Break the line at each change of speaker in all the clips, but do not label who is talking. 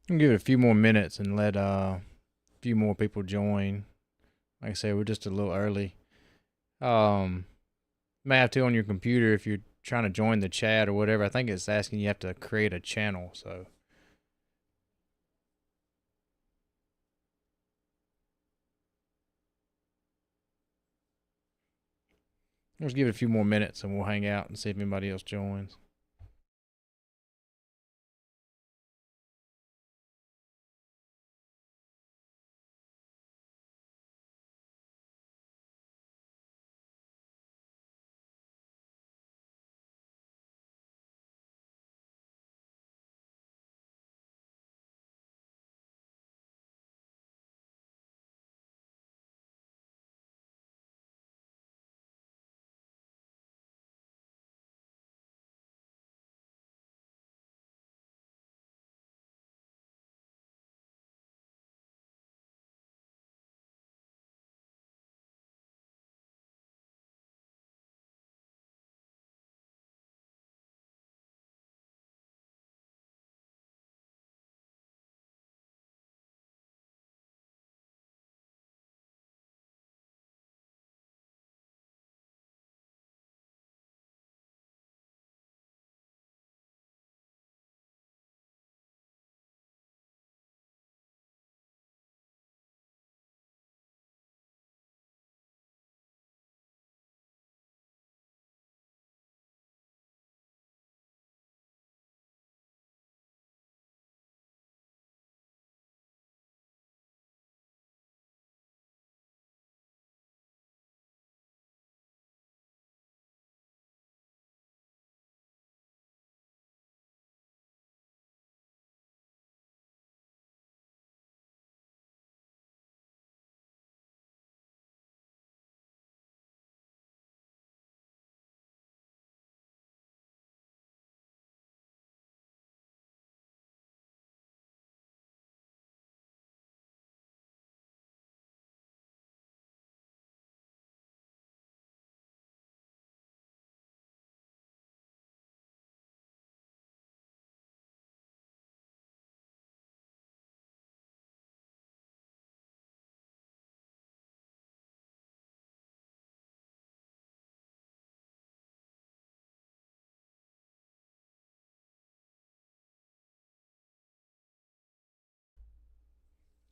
I'll give it a few more minutes and let a few more people join. Like I said, we're just a little early. Um, may have to on your computer if you're trying to join the chat or whatever. I think it's asking you have to create a channel. So let's give it a few more minutes and we'll hang out and see if anybody else joins.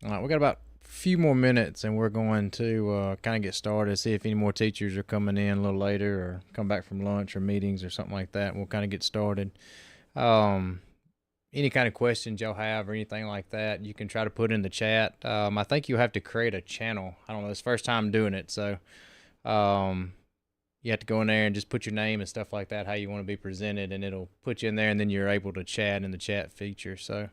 All right, we got about a few more minutes and we're going to kind of get started, see if any more teachers are coming in a little later or come back from lunch or meetings or something like that. And we'll kind of get started. Um, any kind of questions y'all have or anything like that, you can try to put in the chat. I think you have to create a channel. I don't know, it's first time doing it, so um, you have to go in there and just put your name and stuff like that, how you want to be presented, and it'll put you in there, and then you're able to chat in the chat feature. So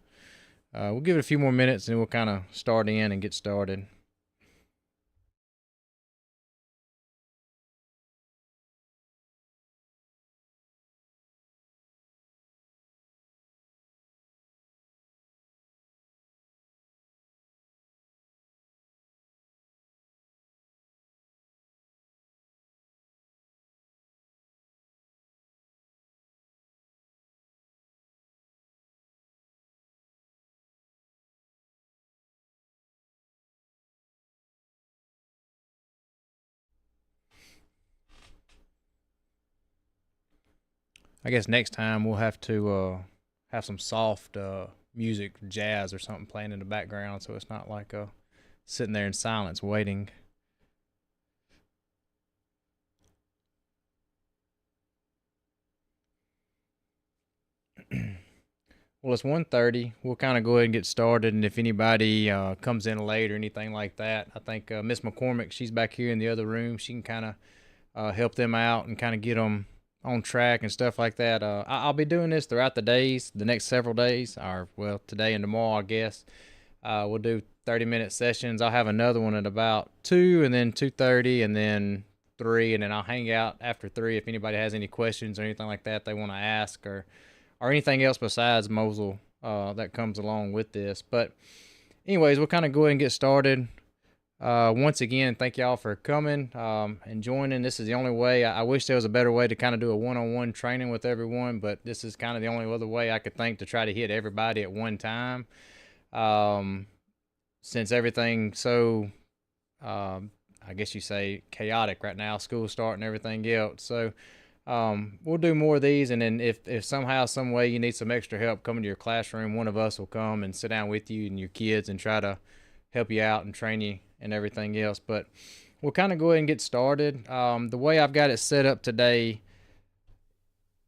we'll give it a few more minutes, and we'll kind of start in and get started. I guess next time we'll have to have some soft music, jazz or something playing in the background, so it's not like sitting there in silence waiting. Well, it's 1:30. We'll kind of go ahead and get started, and if anybody comes in late or anything like that, I think Miss McCormick, she's back here in the other room. She can kind of help them out and kind of get them on track and stuff like that. I'll be doing this throughout the days, the next several days, or well, today and tomorrow, I guess. We'll do 30-minute sessions. I'll have another one at about 2, and then 2:30, and then 3, and then I'll hang out after 3 if anybody has any questions or anything like that they want to ask, or anything else besides Mosyle that comes along with this. But anyways, we'll kind of go ahead and get started. Once again, thank y'all for coming and joining. This is the only way. I wish there was a better way to kind of do a one-on-one training with everyone, but this is kind of the only other way I could think to try to hit everybody at one time. Um, since everything's so, I guess you say chaotic right now, school start and everything else. So we'll do more of these, and then if somehow, some way you need some extra help coming to your classroom, one of us will come and sit down with you and your kids and try to help you out and train you and everything else. But we'll kind of go ahead and get started. The way I've got it set up today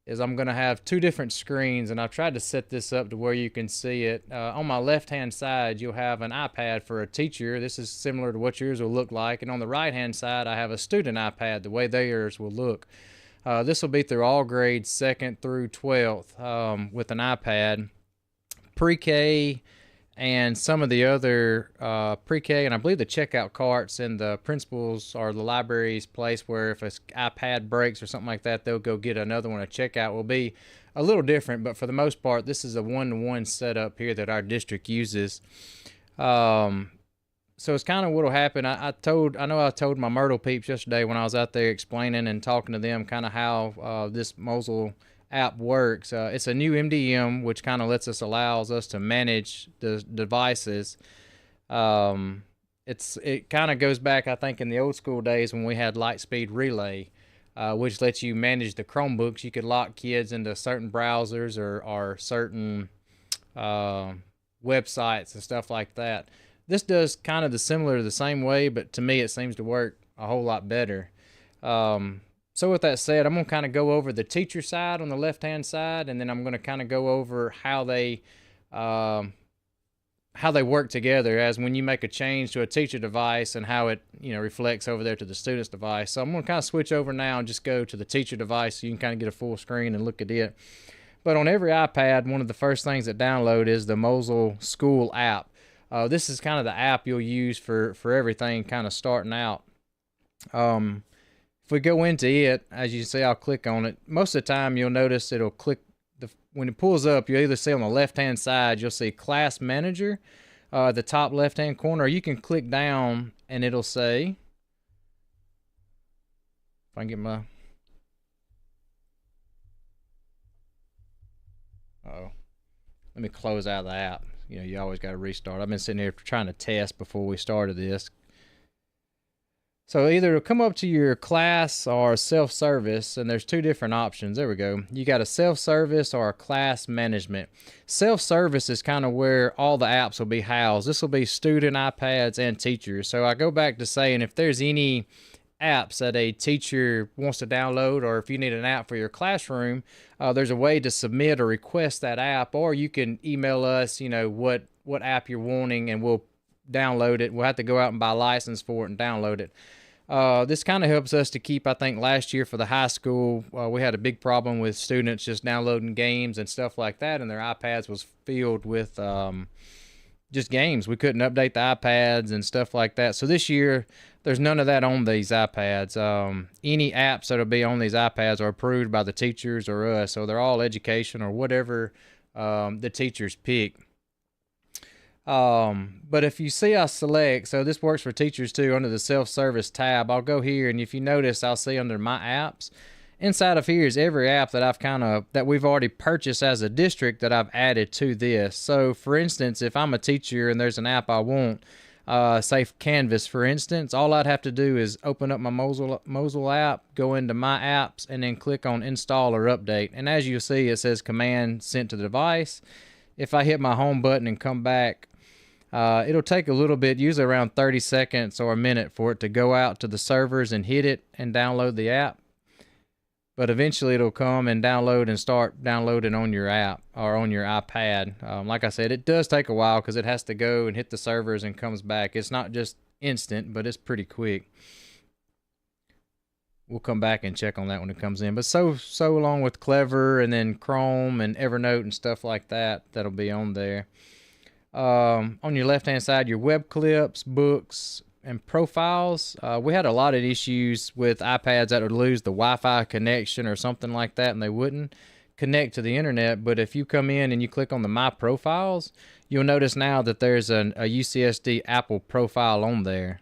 is I'm going to have two different screens, and I've tried to set this up to where you can see it. On my left-hand side, you'll have an iPad for a teacher. This is similar to what yours will look like. And on the right-hand side, I have a student iPad, the way theirs will look. This will be through all grades, 2nd through 12th, with an iPad. Pre-K and some of the other pre-K, and I believe the checkout carts in the principal's or the library's place, where if an iPad breaks or something like that, they'll go get another one. A checkout will be a little different, but for the most part, this is a one-to-one setup here that our district uses. So it's kind of what'll happen. I know I told my Myrtle peeps yesterday when I was out there explaining and talking to them kind of how this Mosyle app works. It's a new MDM, which kind of allows us to manage the devices. It kind of goes back, I think, in the old school days when we had Lightspeed Relay, which lets you manage the Chromebooks. You could lock kids into certain browsers or certain websites and stuff like that. This does kind of the same way, but to me it seems to work a whole lot better. So with that said, I'm going to kind of go over the teacher side on the left-hand side, and then I'm going to kind of go over how they work together, as when you make a change to a teacher device and how it reflects over there to the student's device. So I'm going to kind of switch over now and just go to the teacher device so you can kind of get a full screen and look at it. But on every iPad, one of the first things that download is the Mosyle School app. This is kind of the app you'll use for everything kind of starting out. If we go into it, as you can see, I'll click on it. Most of the time, you'll notice it'll click, when it pulls up, you'll either see on the left-hand side, you'll see Class Manager, the top left-hand corner, or you can click down and it'll say, if I can get my, let me close out the app. You always got to restart. I've been sitting here trying to test before we started this. So either it'll come up to your class or self-service, and there's two different options. There we go. You got a self-service or a class management. Self-service is kind of where all the apps will be housed. This will be student iPads and teachers. So I go back to saying, if there's any apps that a teacher wants to download, or if you need an app for your classroom, there's a way to submit or request that app, or you can email us, what app you're wanting, and we'll download it. We'll have to go out and buy a license for it and download it. This kind of helps us to keep, I think last year for the high school, we had a big problem with students just downloading games and stuff like that, and their iPads was filled with just games. We couldn't update the iPads and stuff like that. So this year, there's none of that on these iPads. Any apps that'll be on these iPads are approved by the teachers or us, so they're all education or whatever the teachers pick. But if you see I select, so this works for teachers too, under the self-service tab, I'll go here, and if you notice, I'll see under my apps, inside of here is every app that that we've already purchased as a district that I've added to this. So for instance, if I'm a teacher and there's an app I want, say Canvas for instance, all I'd have to do is open up my Mosyle app, go into my apps, and then click on install or update. And as you see, it says command sent to the device. If I hit my home button and come back, it'll take a little bit, usually around 30 seconds or a minute, for it to go out to the servers and hit it and download the app. But eventually it'll come and download and start downloading on your app or on your iPad. Like I said, it does take a while because it has to go and hit the servers and comes back. It's not just instant, but it's pretty quick. We'll come back and check on that when it comes in. But so along with Clever and then Chrome and Evernote and stuff like that, that'll be on there. On your left-hand side, your web clips, books, and profiles. We had a lot of issues with iPads that would lose the Wi-Fi connection or something like that, and they wouldn't connect to the internet. But if you come in and you click on the My Profiles, you'll notice now that there's a UCSD Apple profile on there.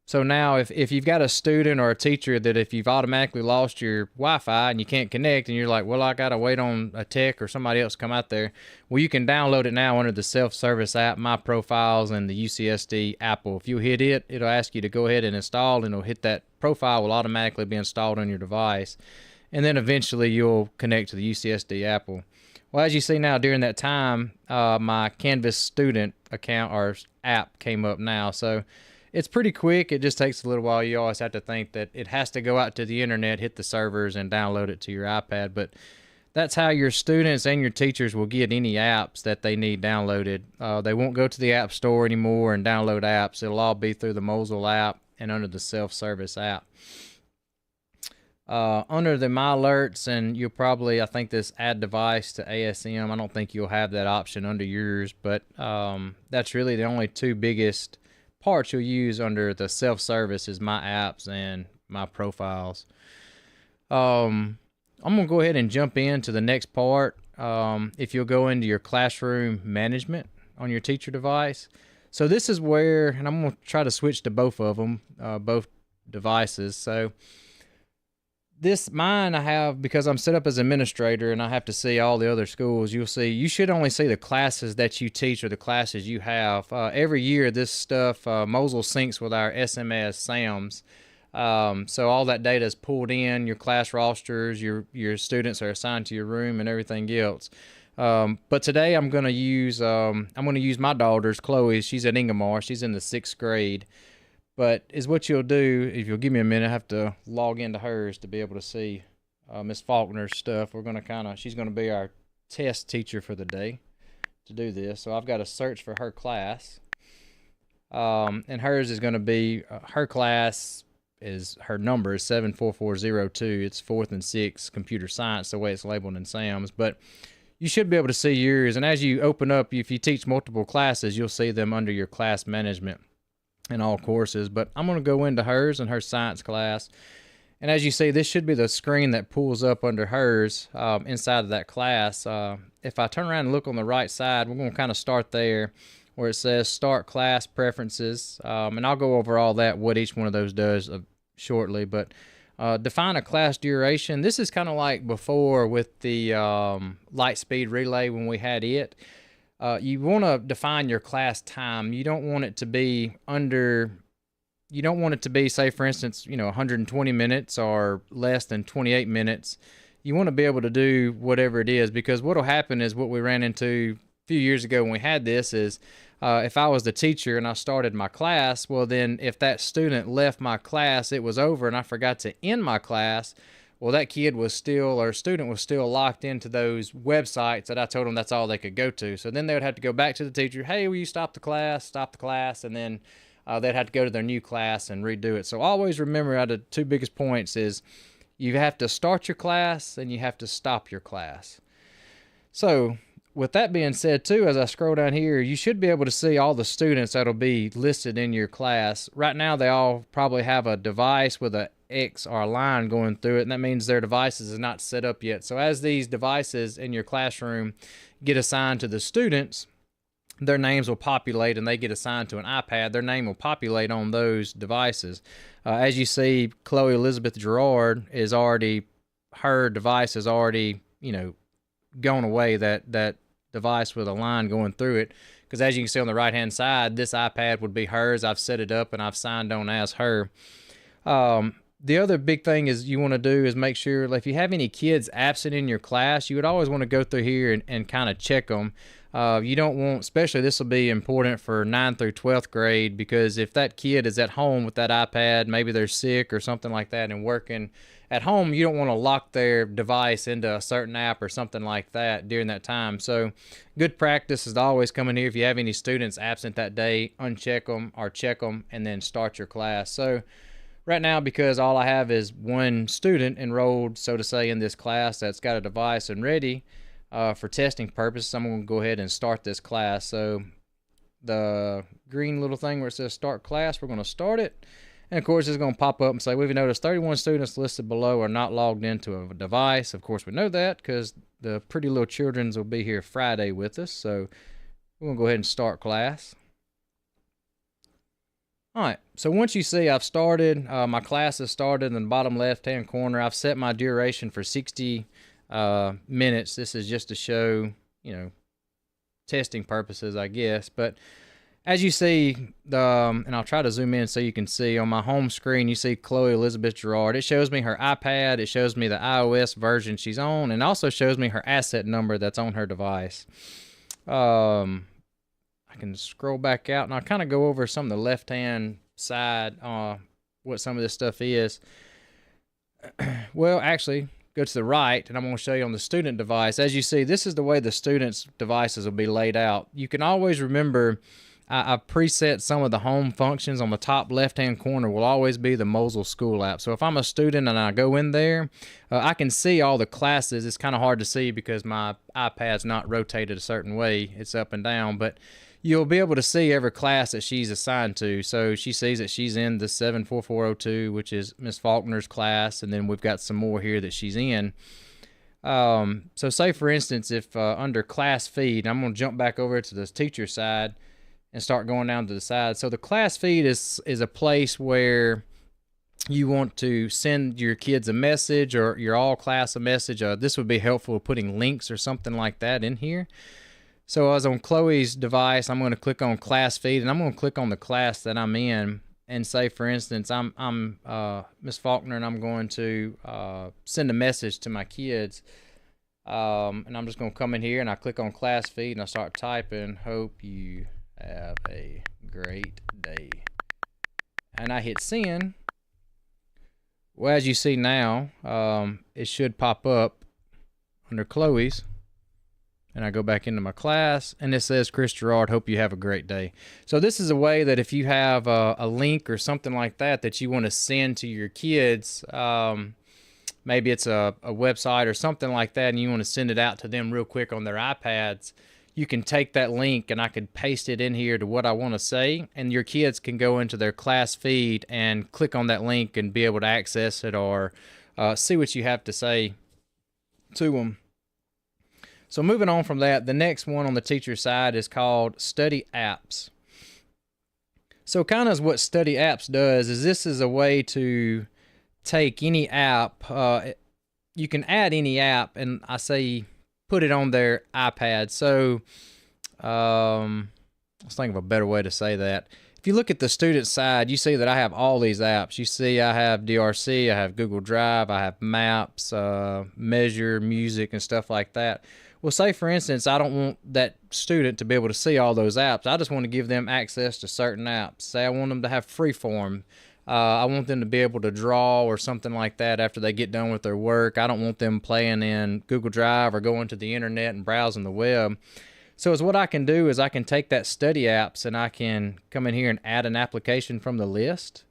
So now if you've got a student or a teacher that if you've automatically lost your Wi-Fi and you can't connect and you're like, well, I got to wait on a tech or somebody else to come out there. Well, you can download it now under the self-service app, My Profiles, and the UCSD Apple. If you hit it, it'll ask you to go ahead and install, and it'll hit that profile will automatically be installed on your device. And then eventually you'll connect to the UCSD Apple. Well, as you see now, during that time, my Canvas student account or app came up now. So it's pretty quick. It just takes a little while. You always have to think that it has to go out to the internet, hit the servers, and download it to your iPad. But that's how your students and your teachers will get any apps that they need downloaded. They won't go to the App Store anymore and download apps. It'll all be through the Mosyle app and under the self-service app. Under the My Alerts, and you'll probably, I think this add device to ASM, I don't think you'll have that option under yours, but that's really the only two biggest parts you'll use under the self-service is My Apps and My Profiles. I'm going to go ahead and jump into the next part. If you'll go into your classroom management on your teacher device. So this is where, and I'm going to try to switch to both of them, both devices. So mine I have, because I'm set up as administrator and I have to see all the other schools, you should only see the classes that you teach or the classes you have. Every year this stuff, Mosyle syncs with our SMS SAMs. So all that data is pulled in, your class rosters, your students are assigned to your room and everything else. But today I'm going to use my daughter's, Chloe. She's at Ingomar. She's in the 6th grade. But is what you'll do, if you'll give me a minute, I have to log into hers to be able to see Miss Faulkner's stuff. She's going to be our test teacher for the day to do this. So I've got to search for her class. And hers is going to be, her class her number is 74402. It's 4th and 6th computer science, the way it's labeled in SAMs. But you should be able to see yours. And as you open up, if you teach multiple classes, you'll see them under your class management in all courses. But I'm going to go into hers and her science class. And as you see, this should be the screen that pulls up under hers inside of that class. If I turn around and look on the right side, we're going to kind of start there where it says Start Class Preferences. And I'll go over all that, what each one of those does shortly. But define a class duration. This is kind of like before with the light speed relay when we had it. You want to define your class time. You don't want it to be say, for instance, 120 minutes or less than 28 minutes. You want to be able to do whatever it is, because what will happen is what we ran into a few years ago when we had this is if I was the teacher and I started my class, well then if that student left my class, it was over and I forgot to end my class. Well, that student was still locked into those websites that I told them that's all they could go to. So then they would have to go back to the teacher, hey, will you stop the class, and then they'd have to go to their new class and redo it. So always remember, the two biggest points is you have to start your class and you have to stop your class. So with that being said too, as I scroll down here, you should be able to see all the students that'll be listed in your class. Right now, they all probably have a device with a X or a line going through it, and that means their devices is not set up yet. So as these devices in your classroom get assigned to the students, their names will populate, and they get assigned to an iPad. Their name will populate on those devices. As you see, Chloe Elizabeth Gerard her device is already, gone away, that device with a line going through it. Because as you can see on the right-hand side, this iPad would be hers. I've set it up, and I've signed on as her. The other big thing is you want to do is make sure if you have any kids absent in your class, you would always want to go through here and kind of check them. You don't want, especially this will be important for 9th through 12th grade, because if that kid is at home with that iPad, maybe they're sick or something like that and working at home, you don't want to lock their device into a certain app or something like that during that time. So good practice is to always come in here. If you have any students absent that day, uncheck them or check them and then start your class. So right now, because all I have is one student enrolled, so to say, in this class that's got a device and ready for testing purposes, I'm going to go ahead and start this class. So the green little thing where it says Start Class, we're going to start it. And of course, it's going to pop up and say, we've noticed 31 students listed below are not logged into a device. Of course, we know that because the pretty little childrens will be here Friday with us. So we're going to go ahead and start class. All right, so once you see I've started, my class has started in the bottom left-hand corner. I've set my duration for 60 minutes. This is just to show, testing purposes, I guess. But as you see, and I'll try to zoom in so you can see on my home screen, you see Chloe Elizabeth Gerard. It shows me her iPad. It shows me the iOS version she's on, and also shows me her asset number that's on her device. I can scroll back out, and I'll kind of go over some of the left-hand side, what some of this stuff is. Well, actually, go to the right, and I'm going to show you on the student device. As you see, this is the way the student's devices will be laid out. You can always remember, I've preset some of the home functions. On the top left-hand corner will always be the Mosyle School app. So if I'm a student and I go in there, I can see all the classes. It's kind of hard to see because my iPad's not rotated a certain way. It's up and down, but you'll be able to see every class that she's assigned to. So she sees that she's in the 74402, which is Miss Faulkner's class, and then we've got some more here that she's in. So say, for instance, if under class feed, I'm going to jump back over to the teacher side and start going down to the side. So the class feed is a place where you want to send your kids a message or your all class a message. This would be helpful putting links or something like that in here. So I was on Chloe's device. I'm going to click on class feed, and I'm going to click on the class that I'm in, and say, for instance, I'm Miss Faulkner, and I'm going to send a message to my kids. And I'm just going to come in here, and I click on class feed, and I start typing, "Hope you have a great day," and I hit send. Well, as you see now, it should pop up under Chloe's. And I go back into my class, and it says, "Chris Gerard, hope you have a great day." So this is a way that if you have a link or something like that you want to send to your kids, maybe it's a website or something like that, and you want to send it out to them real quick on their iPads, you can take that link and I could paste it in here to what I want to say, and your kids can go into their class feed and click on that link and be able to access it or see what you have to say to them. So moving on from that, the next one on the teacher side is called Study Apps. So kind of what Study Apps does is this is a way to take any app. You can add any app, and I say put it on their iPad. So let's think of a better way to say that. If you look at the student side, you see that I have all these apps. You see I have DRC, I have Google Drive, I have Maps, Measure, Music, and stuff like that. Well, say, for instance, I don't want that student to be able to see all those apps. I just want to give them access to certain apps. Say I want them to have Freeform. I want them to be able to draw or something like that after they get done with their work. I don't want them playing in Google Drive or going to the internet and browsing the web. So what I can do is I can take that study apps and I can come in here and add an application from the list.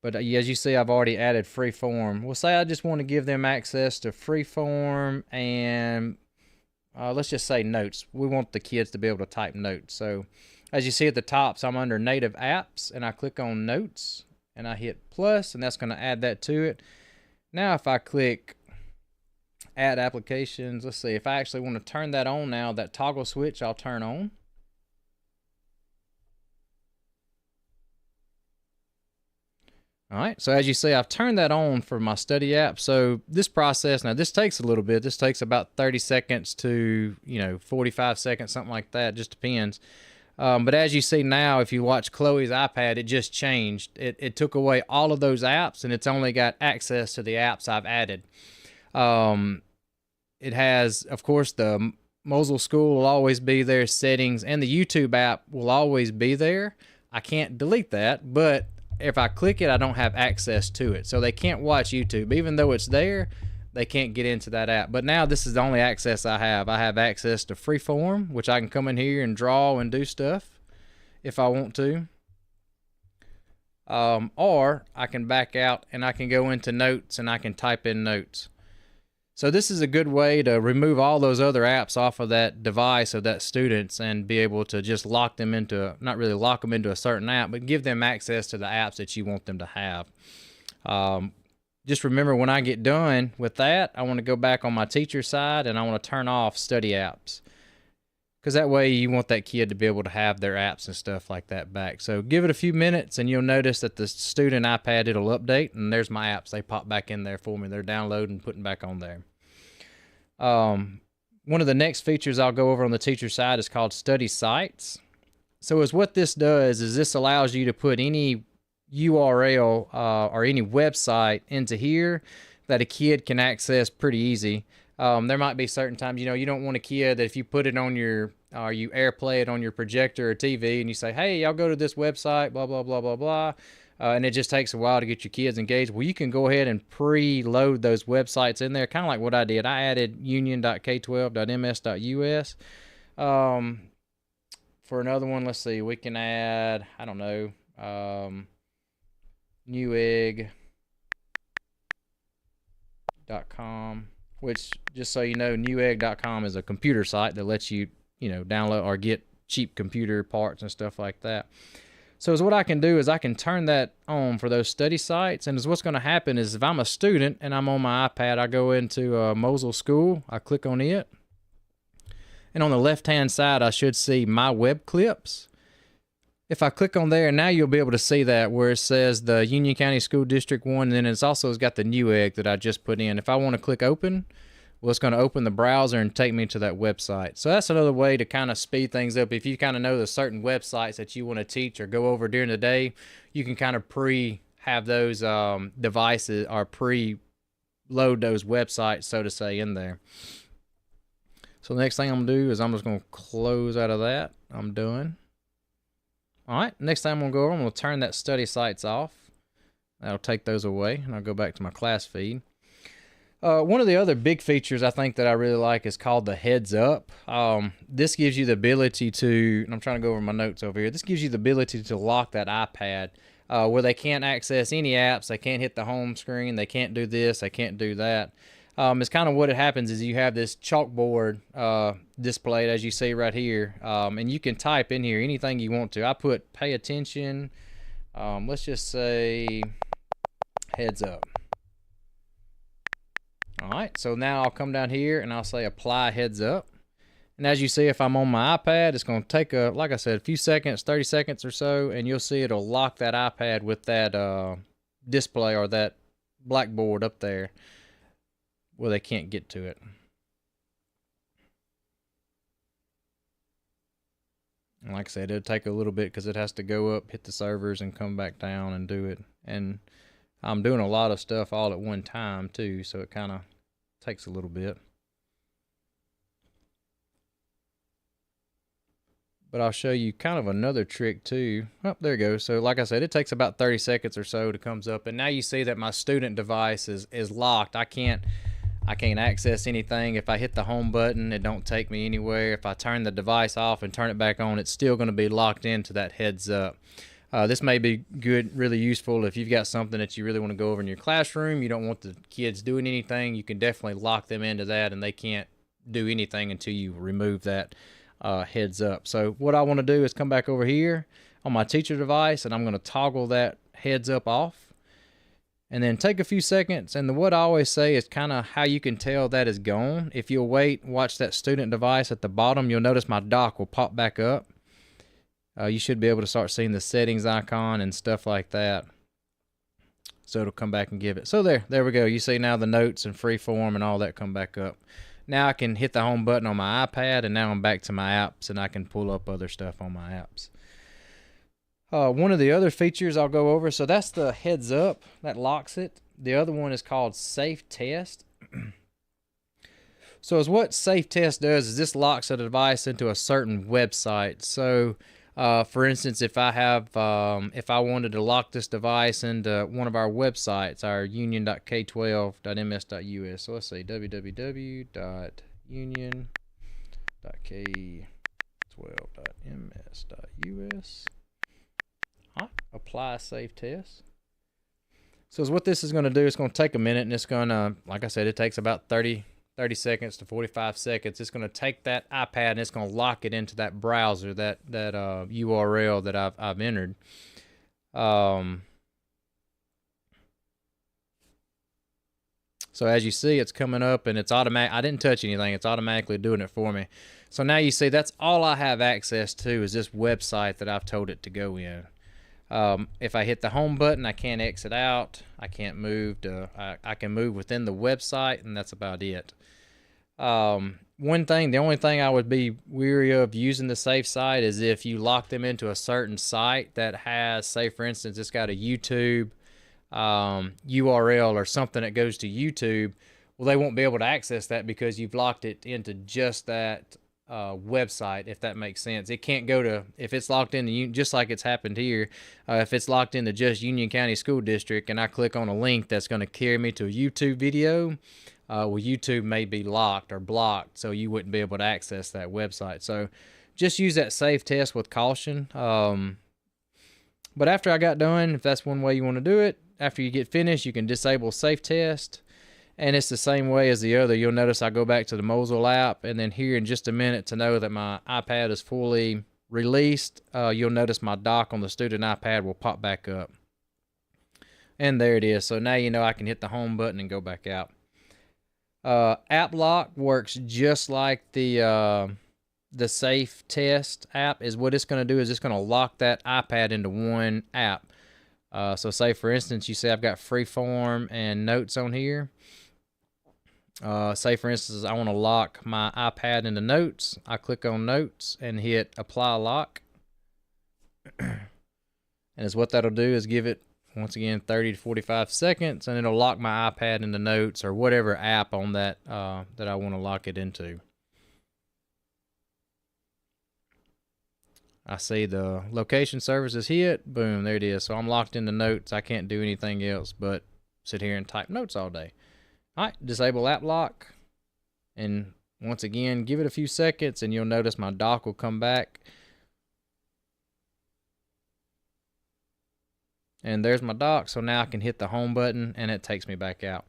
But as you see, I've already added Freeform. We'll say I just want to give them access to Freeform and let's just say notes. We want the kids to be able to type notes. So as you see at the top, so I'm under native apps, and I click on notes, and I hit plus, and that's going to add that to it. Now if I click add applications, let's see, if I actually want to turn that on now, that toggle switch I'll turn on. All right, so as you see, I've turned that on for my study app. So this process, now this takes a little bit. This takes about 30 seconds to, 45 seconds, something like that. Just depends. But as you see now, if you watch Chloe's iPad, it just changed. It took away all of those apps, and it's only got access to the apps I've added. It has, of course, the Mosyle School will always be there, settings, and the YouTube app will always be there. I can't delete that, but if I click it, I don't have access to it. So they can't watch YouTube. Even though it's there, they can't get into that app. But now this is the only access I have. I have access to Freeform, which I can come in here and draw and do stuff if I want to. Or I can back out and I can go into notes and I can type in notes. So this is a good way to remove all those other apps off of that device of that students and be able to just lock them into, not really lock them into a certain app, but give them access to the apps that you want them to have. Just remember, when I get done with that, I want to go back on my teacher side and I want to turn off study apps. because that way you want that kid to be able to have their apps and stuff like that back. So give it a few minutes and you'll notice that the student iPad, it'll update, and there's my apps. They pop back in there for me. They're downloading and putting back on there. One of the next features I'll go over on the teacher side is called Study Sites. So what this does is this allows you to put any URL or any website into here that a kid can access pretty easy. There might be certain times, you don't want a kid that if you put it on your, or you AirPlay it on your projector or TV and you say, hey, y'all go to this website, blah, blah, blah, blah, blah, and it just takes a while to get your kids engaged. Well, you can go ahead and pre-load those websites in there, kind of like what I did. I added union.k12.ms.us. For another one, let's see, we can add, I don't know, newegg.com, which, just so you know, newegg.com is a computer site that lets you, download or get cheap computer parts and stuff like that. So what I can do is I can turn that on for those study sites, and what's going to happen is if I'm a student and I'm on my iPad, I go into Mosyle School, I click on it, and on the left-hand side, I should see My Web Clips. If I click on there, now you'll be able to see that where it says the Union County School District 1, and then it's got the Newegg that I just put in. If I want to click open, well, it's going to open the browser and take me to that website. So that's another way to kind of speed things up. If you kind of know the certain websites that you want to teach or go over during the day, you can kind of have those devices or pre-load those websites, so to say, in there. So the next thing I'm going to do is I'm just going to close out of that. I'm done. All right, next time I'm going to go over, I'm going to turn that study sites off. That'll take those away, and I'll go back to my class feed. One of the other big features I think that I really like is called the heads up. This gives you the ability to, and I'm trying to go over my notes over here, this gives you the ability to lock that iPad where they can't access any apps, they can't hit the home screen, they can't do this, they can't do that. It's kind of what it happens is you have this chalkboard displayed, as you see right here, and you can type in here anything you want to. I put pay attention, let's just say heads up. All right, so now I'll come down here and I'll say apply heads up. And as you see, if I'm on my iPad, it's going to take, like I said, a few seconds, 30 seconds or so, and you'll see it'll lock that iPad with that display or that blackboard up there where they can't get to it. And like I said, it'll take a little bit because it has to go up, hit the servers, and come back down and do it. And I'm doing a lot of stuff all at one time too, so it kind of takes a little bit. But I'll show you kind of another trick too. Oh, there you go. So like I said, it takes about 30 seconds or so to comes up, and now you see that my student device is locked. I can't access anything. If I hit the home button, it don't take me anywhere. If I turn the device off and turn it back on, it's still going to be locked into that heads up. This may be good, really useful if you've got something that you really want to go over in your classroom. You don't want the kids doing anything. You can definitely lock them into that, and they can't do anything until you remove that heads up. So what I want to do is come back over here on my teacher device, and I'm going to toggle that heads up off, and then take a few seconds. And what I always say is kind of how you can tell that is gone. If you'll wait, watch that student device at the bottom, you'll notice my dock will pop back up. You should be able to start seeing the settings icon and stuff like that. So it'll come back and give it. So there we go. You see now the notes and freeform and all that come back up. Now I can hit the home button on my iPad, and now I'm back to my apps, and I can pull up other stuff on my apps. One of the other features I'll go over, so that's the heads up that locks it. The other one is called Safe Test. So what Safe Test does is this locks a device into a certain website. So for instance, if I wanted to lock this device into one of our websites, our union.k12.ms.us. So let's say www.union.k12.ms.us. Apply Safe Test. So what this is going to do, it's going to take a minute, and it's going to, like I said, it takes about 30 seconds to 45 seconds. It's going to take that iPad and it's going to lock it into that browser, that URL that I've entered. So as you see, it's coming up and it's automatic. I didn't touch anything. It's automatically doing it for me. So now you see that's all I have access to is this website that I've told it to go in. If I hit the home button, I can't exit out. I can't move to, I can move within the website, and that's about it. The only thing I would be weary of using the safe site is if you lock them into a certain site that has, say for instance, it's got a YouTube URL or something that goes to YouTube. Well, they won't be able to access that because you've locked it into just that website, if that makes sense. It can't go to, if it's locked into, just like it's happened here, if it's locked into just Union County School District and I click on a link that's going to carry me to a YouTube video, well, YouTube may be locked or blocked, so you wouldn't be able to access that website. So just use that safe test with caution. But after I got done, if that's one way you want to do it, after you get finished, you can disable safe test. And it's the same way as the other. You'll notice I go back to the Mosyle app, and then here in just a minute to know that my iPad is fully released, you'll notice my dock on the student iPad will pop back up. And there it is. So now you know I can hit the home button and go back out. App lock works just like the safe test app. Is what it's going to do is it's going to lock that iPad into one app. So say for instance, you say I've got Freeform and Notes on here. Say for instance, I want to lock my iPad into Notes. I click on Notes and hit Apply Lock. And it's what that'll do is give it, once again, 30 to 45 seconds, and it'll lock my iPad into Notes or whatever app on that that I want to lock it into. I see the location services hit. Boom, there it is. So I'm locked into Notes. I can't do anything else but sit here and type notes all day. All right, disable app lock. And once again, give it a few seconds and you'll notice my dock will come back. And there's my dock. So now I can hit the home button and it takes me back out.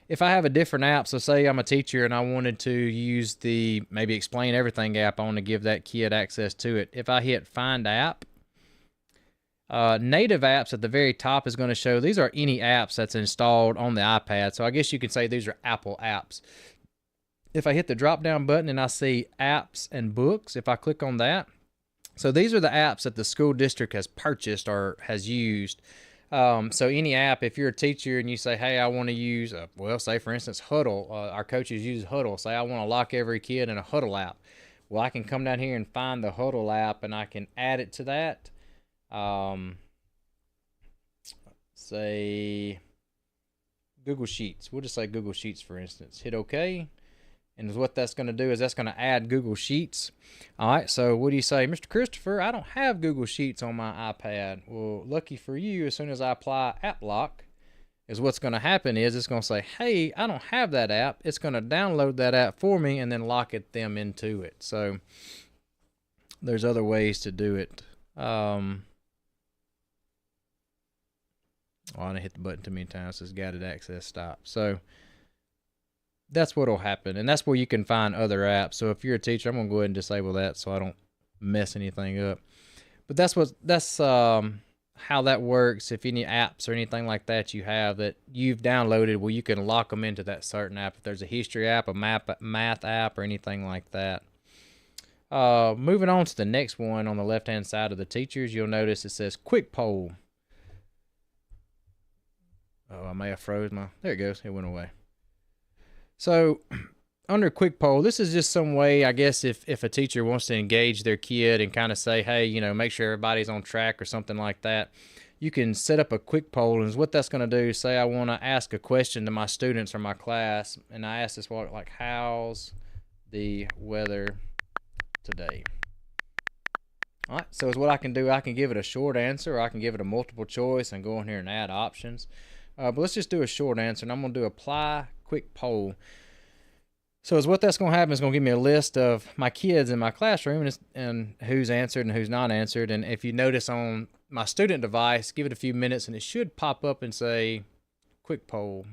If I have a different app, so say I'm a teacher and I wanted to use the maybe Explain Everything app, I want to give that kid access to it. If I hit Find App, native apps at the very top is going to show these are any apps that's installed on the iPad. So I guess you could say these are Apple apps. If I hit the drop down button and I see apps and books, if I click on that, so these are the apps that the school district has purchased or has used. So any app, if you're a teacher and you say, hey, I want to use, well, say for instance, Huddle, our coaches use Huddle. Say I want to lock every kid in a Huddle app. Well, I can come down here and find the Huddle app and I can add it to that. Say Google Sheets. We'll just say Google Sheets, for instance. Hit OK. And what that's going to do is that's going to add Google Sheets. All right, so what do you say? Mr. Christopher, I don't have Google Sheets on my iPad. Well, lucky for you, as soon as I apply App Lock, is what's going to happen is it's going to say, hey, I don't have that app. It's going to download that app for me and then lock them into it. So there's other ways to do it. I didn't hit the button too many times. It says guided access stop. So that's what'll happen, and that's where you can find other apps. So if you're a teacher, I'm gonna go ahead and disable that so I don't mess anything up. But that's how that works. If any apps or anything like that you have that you've downloaded, well, you can lock them into that certain app. If there's a history app, a math app, or anything like that. Moving on to the next one on the left-hand side of the teachers, you'll notice it says Quick Poll. Oh, I may have froze my. There it goes. It went away. So under Quick Poll, this is just some way, I guess, if a teacher wants to engage their kid and kind of say, hey, you know, make sure everybody's on track or something like that, you can set up a quick poll. And what that's going to do, say I want to ask a question to my students or my class, and I ask this, like, how's the weather today? All right, so is what I can do, I can give it a short answer, or I can give it a multiple choice and go in here and add options. But let's just do a short answer, and I'm going to do apply quick poll. So is what that's going to happen is going to give me a list of my kids in my classroom and who's answered and who's not answered. And if you notice on my student device, give it a few minutes and it should pop up and say quick poll.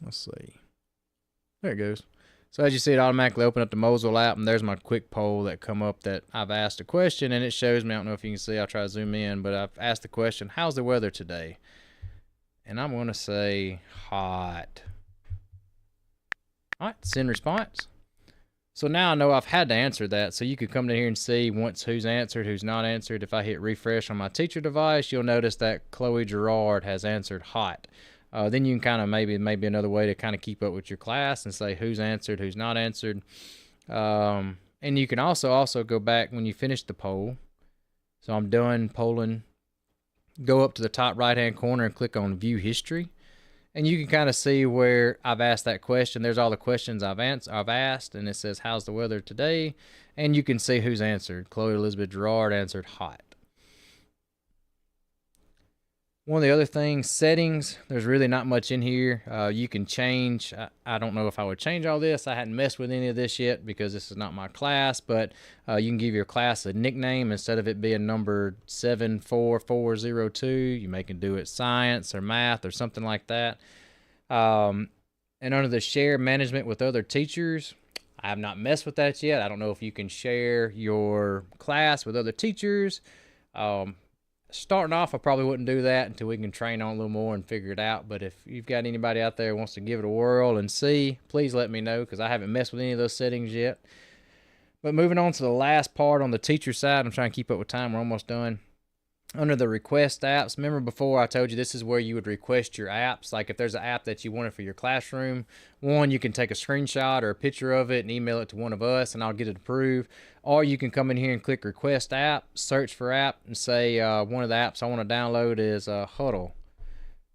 Let's see. There it goes. So as you see, it automatically opened up the Mosyle app, and there's my quick poll that come up that I've asked a question, and it shows me, I don't know if you can see, I'll try to zoom in, but I've asked the question, how's the weather today? And I'm going to say hot. All right, send response. So now I know I've had to answer that. So you could come to here and see once who's answered, who's not answered. If I hit refresh on my teacher device, you'll notice that Chloe Gerard has answered hot. Then you can kind of maybe another way to kind of keep up with your class and say who's answered, who's not answered. And you can also go back when you finish the poll. So I'm done polling. Go up to the top right hand corner and click on view history. And you can kind of see where I've asked that question. There's all the questions I've asked, and it says, how's the weather today? And you can see who's answered. Chloe Elizabeth Gerard answered hot. One of the other things, settings, there's really not much in here. You can change. I don't know if I would change all this. I hadn't messed with any of this yet because this is not my class, but you can give your class a nickname instead of it being number 74402. You may can do it science or math or something like that. And under the share management with other teachers, I have not messed with that yet. I don't know if you can share your class with other teachers. Starting off, I probably wouldn't do that until we can train on a little more and figure it out. But if you've got anybody out there who wants to give it a whirl and see, please let me know because I haven't messed with any of those settings yet. But moving on to the last part on the teacher side, I'm trying to keep up with time. We're almost done. Under the request apps, remember before I told you this is where you would request your apps. Like if there's an app that you wanted for your classroom, one, you can take a screenshot or a picture of it and email it to one of us and I'll get it approved. Or you can come in here and click request app, search for app, and say one of the apps I want to download is Huddle.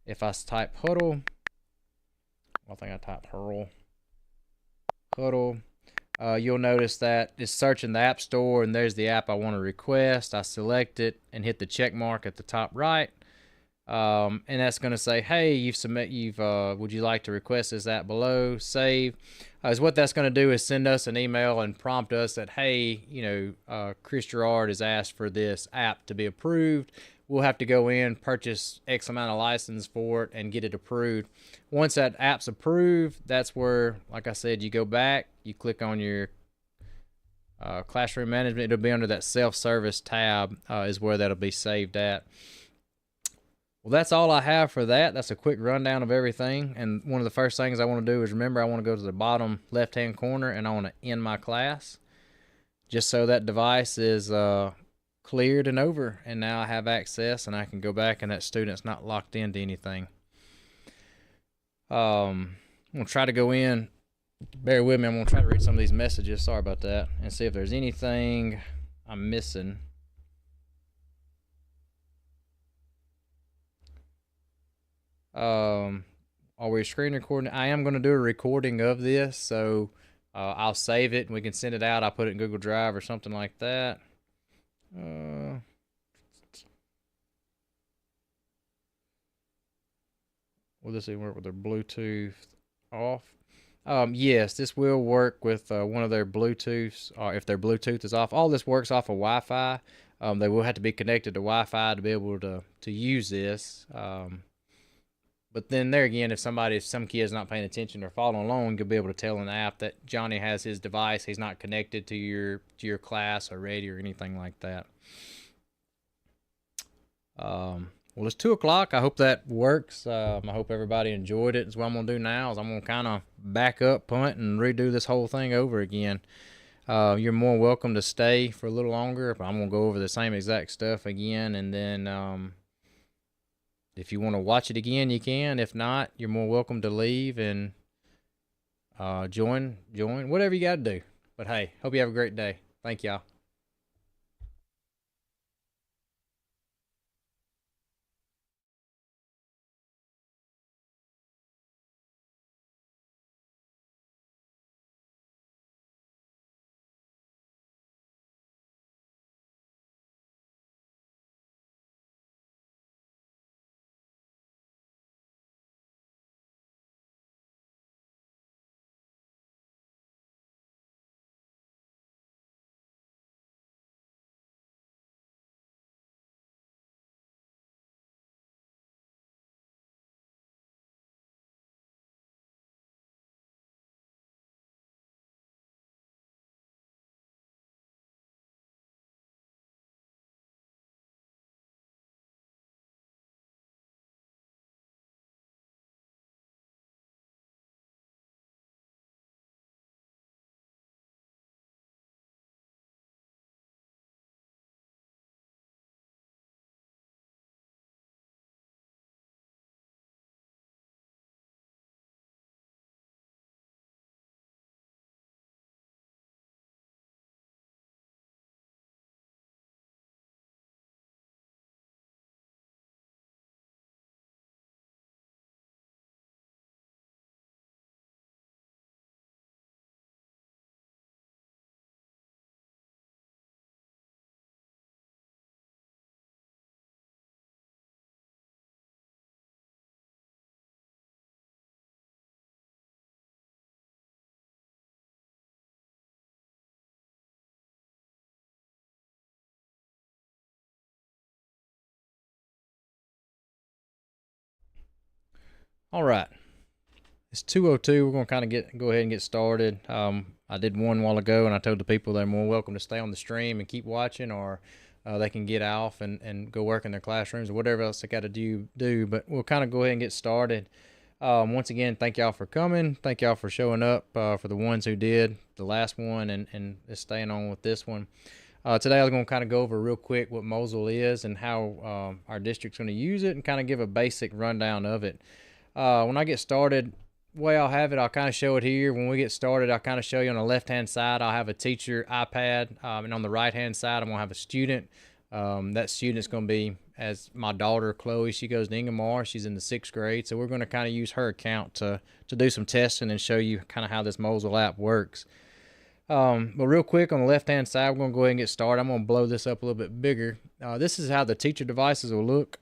If I type Huddle, I think I typed Huddle. You'll notice that it's searching the App Store, and there's the app I want to request. I select it and hit the check mark at the top right, and that's going to say, "Hey, would you like to request this app below?" Save. Is what that's going to do is send us an email and prompt us that, "Hey, Chris Gerard has asked for this app to be approved." We'll have to go in, purchase X amount of license for it, and get it approved. Once that app's approved, that's where, like I said, you go back, you click on your classroom management. It'll be under that self-service tab is where that'll be saved at. Well, that's all I have for that. That's a quick rundown of everything. And one of the first things I want to do is remember I want to go to the bottom left-hand corner and I want to end my class just so that device is cleared and over, and now I have access and I can go back and that student's not locked into anything. I'm gonna try to go in, bear with me, I'm gonna try to read some of these messages, sorry about that, and see if there's anything I'm missing. Are we screen recording? I am gonna do a recording of this, so I'll save it and we can send it out. I'll put it in Google Drive or something like that. Will this even work with their Bluetooth off? Yes, this will work with one of their Bluetooths, or if their Bluetooth is off. All this works off of Wi-Fi. They will have to be connected to Wi-Fi to be able to use this. But then there again, if some kid's not paying attention or following along, you'll be able to tell in the app that Johnny has his device. He's not connected to your class or radio or anything like that. Well, it's 2 o'clock. I hope that works. I hope everybody enjoyed it. So what I'm going to do now is I'm going to kind of back up, punt, and redo this whole thing over again. You're more welcome to stay for a little longer. But I'm going to go over the same exact stuff again, and then if you want to watch it again, you can. If not, you're more welcome to leave and join, whatever you got to do. But hey, hope you have a great day. Thank y'all. All right, it's 2:02. We're gonna kind of go ahead and get started. I did one while ago, and I told the people they're more welcome to stay on the stream and keep watching, or they can get off and go work in their classrooms or whatever else they got to do. But we'll kind of go ahead and get started. Once again, thank y'all for coming. Thank y'all for showing up. For the ones who did the last one and is staying on with this one. Today I was going to kind of go over real quick what Mosyle is and how our district's going to use it, and kind of give a basic rundown of it. When I get started, the way I'll have it, I'll kind of show it here. When we get started, I'll kind of show you on the left-hand side, I'll have a teacher iPad, and on the right-hand side, I'm going to have a student. That student's going to be, as my daughter, Chloe, she goes to Ingomar. She's in the 6th grade, so we're going to kind of use her account to do some testing and show you kind of how this Mosyle app works. But real quick, on the left-hand side, we're going to go ahead and get started. I'm going to blow this up a little bit bigger. This is how the teacher devices will look.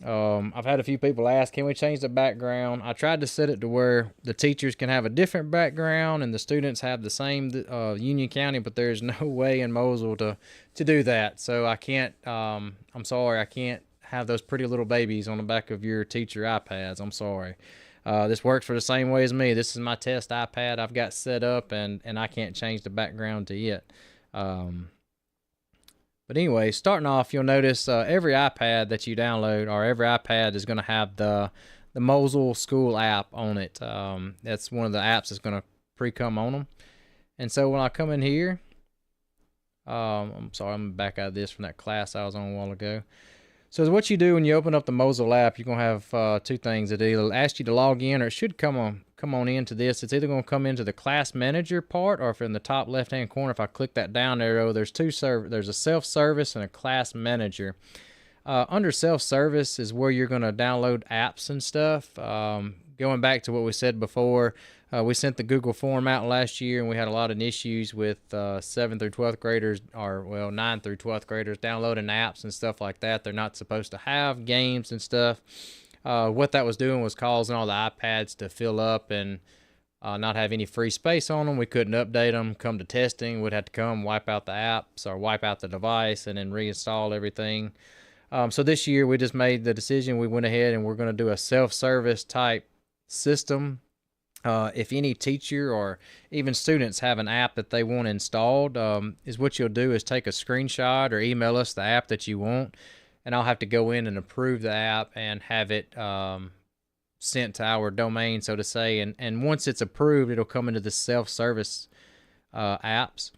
I've had a few people ask, can we change the background? I tried to set it to where the teachers can have a different background and the students have the same Union County, but there's no way in Mosyle to do that. So I can't, I'm sorry, I can't have those pretty little babies on the back of your teacher iPads. I'm sorry. This works for the same way as me. This is my test iPad I've got set up, and I can't change the background to it. But anyway, starting off, you'll notice every iPad that you download, or every iPad, is going to have the Mosyle School app on it. That's one of the apps that's going to pre-come on them. And so when I come in here, I'm sorry, I'm back out of this from that class I was on a while ago. So what you do when you open up the Mosyle app, you're going to have two things. It'll either ask you to log in, or it should come on into this. It's either going to come into the class manager part, or if in the top left-hand corner, if I click that down arrow, there's there's a self-service and a class manager. Under self-service is where you're going to download apps and stuff. Going back to what we said before, we sent the Google form out last year, and we had a lot of issues with 7th through 12th graders, or 9th through 12th graders downloading apps and stuff like that. They're not supposed to have games and stuff. What that was doing was causing all the iPads to fill up and not have any free space on them. We couldn't update them. Come to testing, we'd have to come wipe out the apps or wipe out the device and then reinstall everything. So this year we just made the decision. We went ahead and we're going to do a self-service type system. If any teacher or even students have an app that they want installed, is what you'll do is take a screenshot or email us the app that you want, and I'll have to go in and approve the app and have it sent to our domain, so to say. And once it's approved, it'll come into the self-service apps.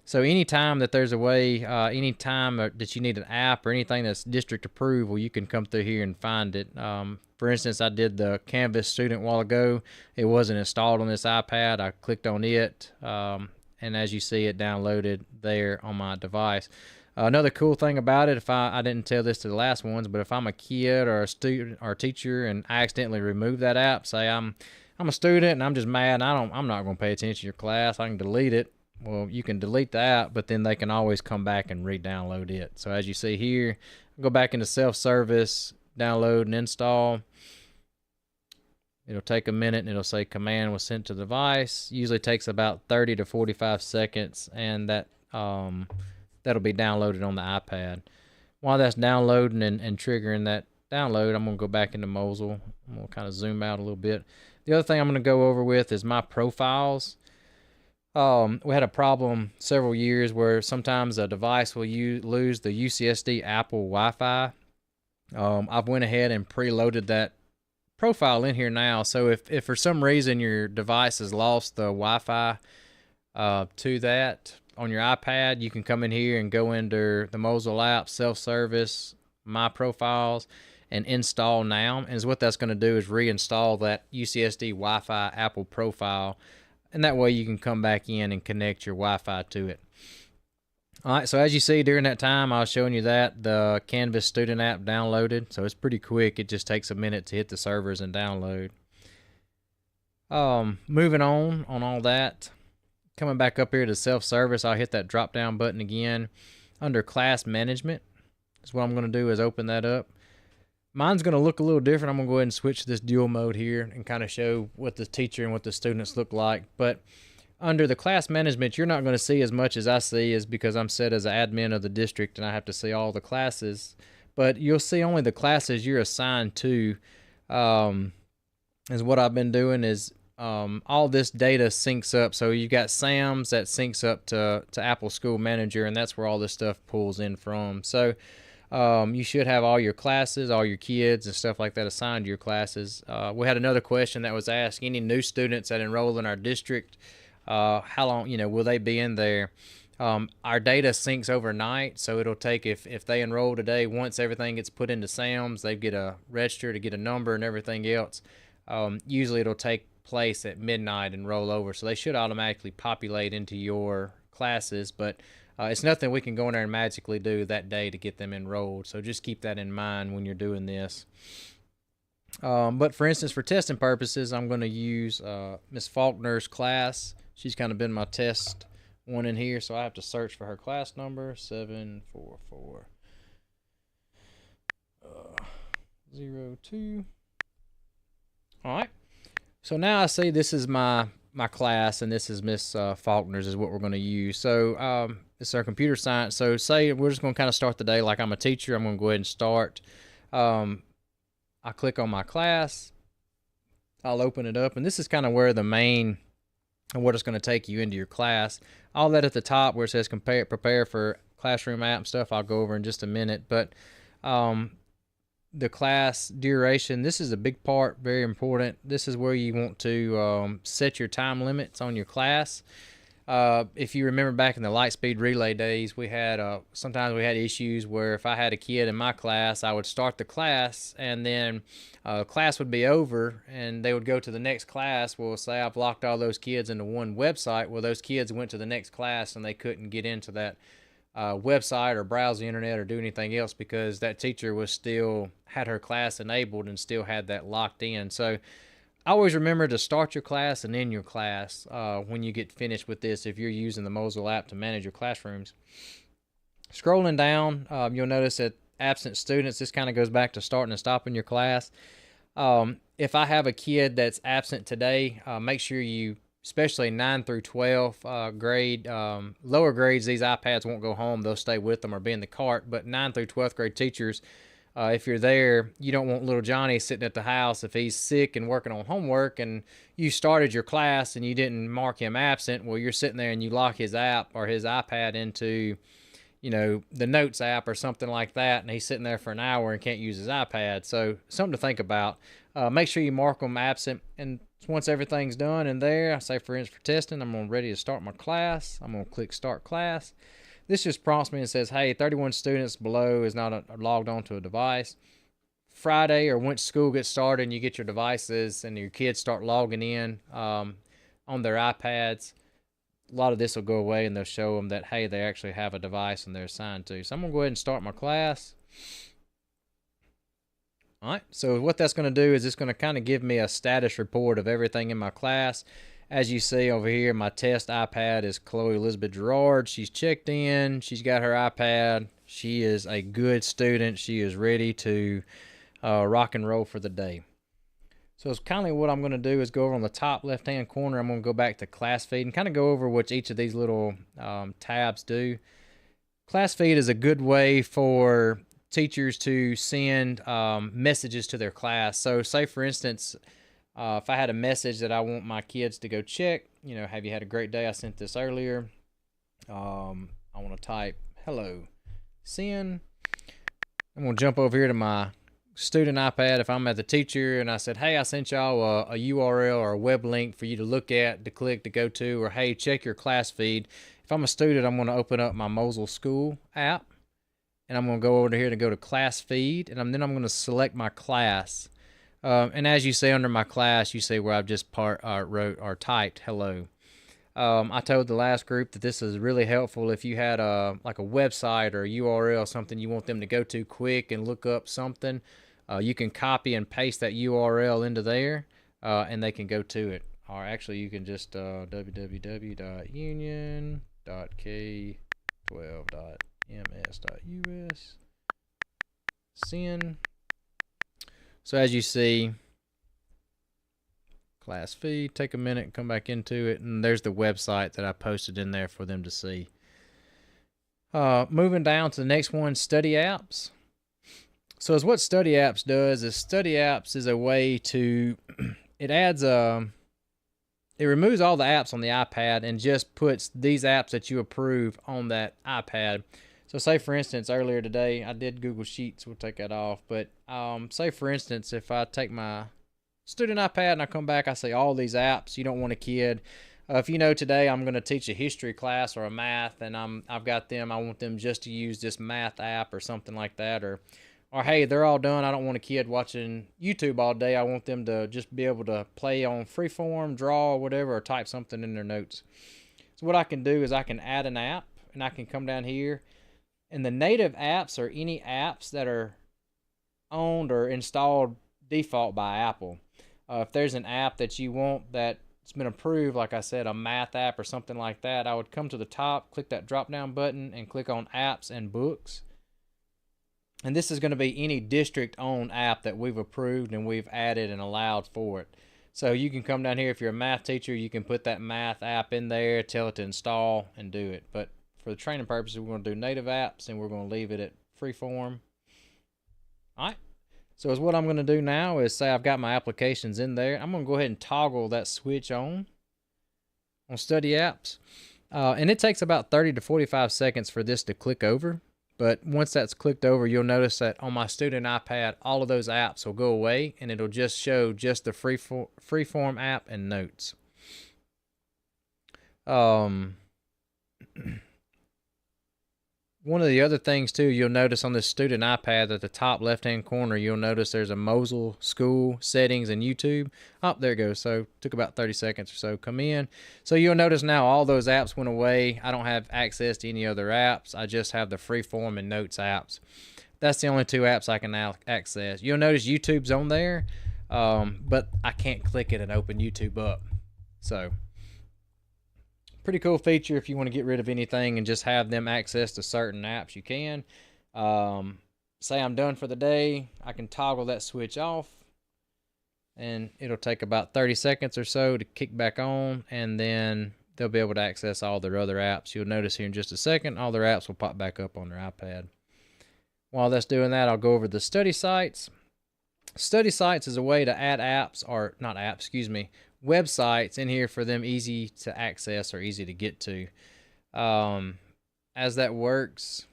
So anytime that there's a way, anytime that you need an app or anything that's district approval, you can come through here and find it. For instance, I did the Canvas student a while ago. It wasn't installed on this iPad. I clicked on it, and as you see, it downloaded there on my device. Another cool thing about it, if I didn't tell this to the last ones, but if I'm a kid or a student or a teacher and I accidentally remove that app, say I'm a student and I'm just mad, and I'm not going to pay attention to your class, I can delete it. Well, you can delete the app, but then they can always come back and re-download it. So as you see here, go back into self-service, download and install. It'll take a minute, and it'll say command was sent to the device. Usually takes about 30 to 45 seconds, and that'll be downloaded on the iPad. While that's downloading and triggering that download, I'm going to go back into Mosyle. I'm going to kind of zoom out a little bit. The other thing I'm going to go over with is my profiles. We had a problem several years where sometimes a device will lose the UCSD Apple Wi-Fi. I've went ahead and preloaded that profile in here now. So if for some reason your device has lost the Wi-Fi to that on your iPad, you can come in here and go into the Mosyle app, self-service, my profiles, and install now. And what that's going to do is reinstall that UCSD Wi-Fi Apple profile. And that way you can come back in and connect your Wi-Fi to it. All right, so as you see during that time, I was showing you that the Canvas student app downloaded. So it's pretty quick. It just takes a minute to hit the servers and download. Moving on all that. Coming back up here to self-service, I'll hit that drop-down button again. Under class management, so what I'm going to do is open that up. Mine's going to look a little different. I'm going to go ahead and switch to this dual mode here and kind of show what the teacher and what the students look like. But under the class management, you're not going to see as much as I see, is because I'm set as an admin of the district and I have to see all the classes. But you'll see only the classes you're assigned to. is what I've been doing is all this data syncs up. So you got SAMS that syncs up to Apple School Manager, and that's where all this stuff pulls in from. So you should have all your classes, all your kids, and stuff like that assigned to your classes. We had another question that was asked: any new students that enroll in our district, how long, will they be in there? Our data syncs overnight, so it'll take if they enroll today. Once everything gets put into SAMS, they get a register to get a number and everything else. Usually, it'll take place at midnight and roll over, so they should automatically populate into your classes, but it's nothing we can go in there and magically do that day to get them enrolled. So just keep that in mind when you're doing this. But for instance, for testing purposes, I'm going to use Miss Faulkner's class. She's kind of been my test one in here, so I have to search for her class number, 74402. All right. So now I see this is my class, and this is Miss Faulkner's is what we're going to use. So it's our computer science. So say we're just going to kind of start the day like I'm a teacher. I'm going to go ahead and start. I click on my class. I'll open it up, and this is kind of where the main and what it's going to take you into your class. All that at the top where it says prepare for classroom app stuff, I'll go over in just a minute. But the class duration, this is a big part, very important. This is where you want to set your time limits on your class. If you remember back in the Lightspeed Relay days, we had sometimes we had issues where if I had a kid in my class, I would start the class and then class would be over and they would go to the next class. Well, say I've locked all those kids into one website. Well, those kids went to the next class and they couldn't get into that website or browse the internet or do anything else because that teacher was still had her class enabled and still had that locked in. So always remember to start your class and end your class when you get finished with this if you're using the Mosyle app to manage your classrooms. Scrolling down, you'll notice that absent students, this kind of goes back to starting and stopping your class. If I have a kid that's absent today, make sure you, especially 9 through 12 grade, lower grades, these iPads won't go home. They'll stay with them or be in the cart. But 9 through 12th grade teachers, if you're there, you don't want little Johnny sitting at the house if he's sick and working on homework and you started your class and you didn't mark him absent. Well, you're sitting there and you lock his app or his iPad into, the Notes app or something like that, and he's sitting there for an hour and can't use his iPad. So something to think about. Make sure you mark them absent, and once everything's done in there, I say, for instance, for testing, I'm ready to start my class. I'm going to click Start Class. This just prompts me and says, hey, 31 students below is not logged onto a device. Friday or once school gets started and you get your devices and your kids start logging in on their iPads, a lot of this will go away and they'll show them that, hey, they actually have a device and they're assigned to. So I'm going to go ahead and start my class. All right, so what that's going to do is it's going to kind of give me a status report of everything in my class. As you see over here, my test iPad is Chloe Elizabeth Gerard. She's checked in. She's got her iPad. She is a good student. She is ready to rock and roll for the day. So it's kind of what I'm going to do is go over on the top left-hand corner. I'm going to go back to class feed and kind of go over what each of these little tabs do. Class feed is a good way for teachers to send messages to their class. So say, for instance, if I had a message that I want my kids to go check, have you had a great day? I sent this earlier. I want to type, hello, send. I'm going to jump over here to my student iPad if I'm at the teacher and I said, hey, I sent y'all a URL or a web link for you to look at, to click, to go to, or hey, check your class feed. If I'm a student, I'm going to open up my Mosyle School app and I'm going to go over here to go to class feed, and then I'm going to select my class. And as you see under my class, you see where I've just wrote or typed hello. I told the last group that this is really helpful if you had like a website or a URL, something you want them to go to quick and look up something. You can copy and paste that URL into there, and they can go to it. Or actually, you can just www.union.k12.ms.us send. So as you see, class feed, take a minute, come back into it, and there's the website that I posted in there for them to see. Moving down to the next one, Study Apps. So as what Study Apps does is Study Apps is a way to it adds it removes all the apps on the iPad and just puts these apps that you approve on that iPad. So say for instance, earlier today, I did Google Sheets. We'll take that off. But say for instance, if I take my student iPad and I come back, I say all these apps. You don't want a kid. If you know today I'm going to teach a history class or a math, and I've got them, I want them just to use this math app or something like that, or hey, they're all done. I don't want a kid watching YouTube all day. I want them to just be able to play on freeform, draw, or whatever, or type something in their notes. So what I can do is I can add an app, and I can come down here, and the native apps are any apps that are owned or installed default by Apple. If there's an app that you want that's been approved, like I said, a math app or something like that, I would come to the top, click that drop down button, and click on apps and books. And this is going to be any district owned app that we've approved and we've added and allowed for it. So you can come down here, if you're a math teacher, you can put that math app in there, tell it to install and do it. But for the training purposes, we're going to do native apps and we're going to leave it at freeform. All right. So what I'm going to do now is say I've got my applications in there. I'm going to go ahead and toggle that switch on study apps. And it takes about 30 to 45 seconds for this to click over. But once that's clicked over, you'll notice that on my student iPad, all of those apps will go away and it'll just show just the freeform app and notes. One of the other things too, you'll notice on this student iPad at the top left-hand corner, you'll notice there's a Mosyle School settings and YouTube. Oh, there it goes. So took about 30 seconds or so. Come in. So you'll notice now all those apps went away. I don't have access to any other apps. I just have the freeform and notes apps. That's the only two apps I can now access. You'll notice YouTube's on there, but I can't click it and open YouTube up. So pretty cool feature. If you want to get rid of anything and just have them access to certain apps, you can. Say I'm done for the day, I can toggle that switch off and it'll take about 30 seconds or so to kick back on, and then they'll be able to access all their other apps. You'll notice here in just a second all their apps will pop back up on their iPad. While that's doing that, I'll go over the study sites. Study sites is a way to add apps, or not apps, excuse me, websites in here for them easy to access or easy to get to. As that works,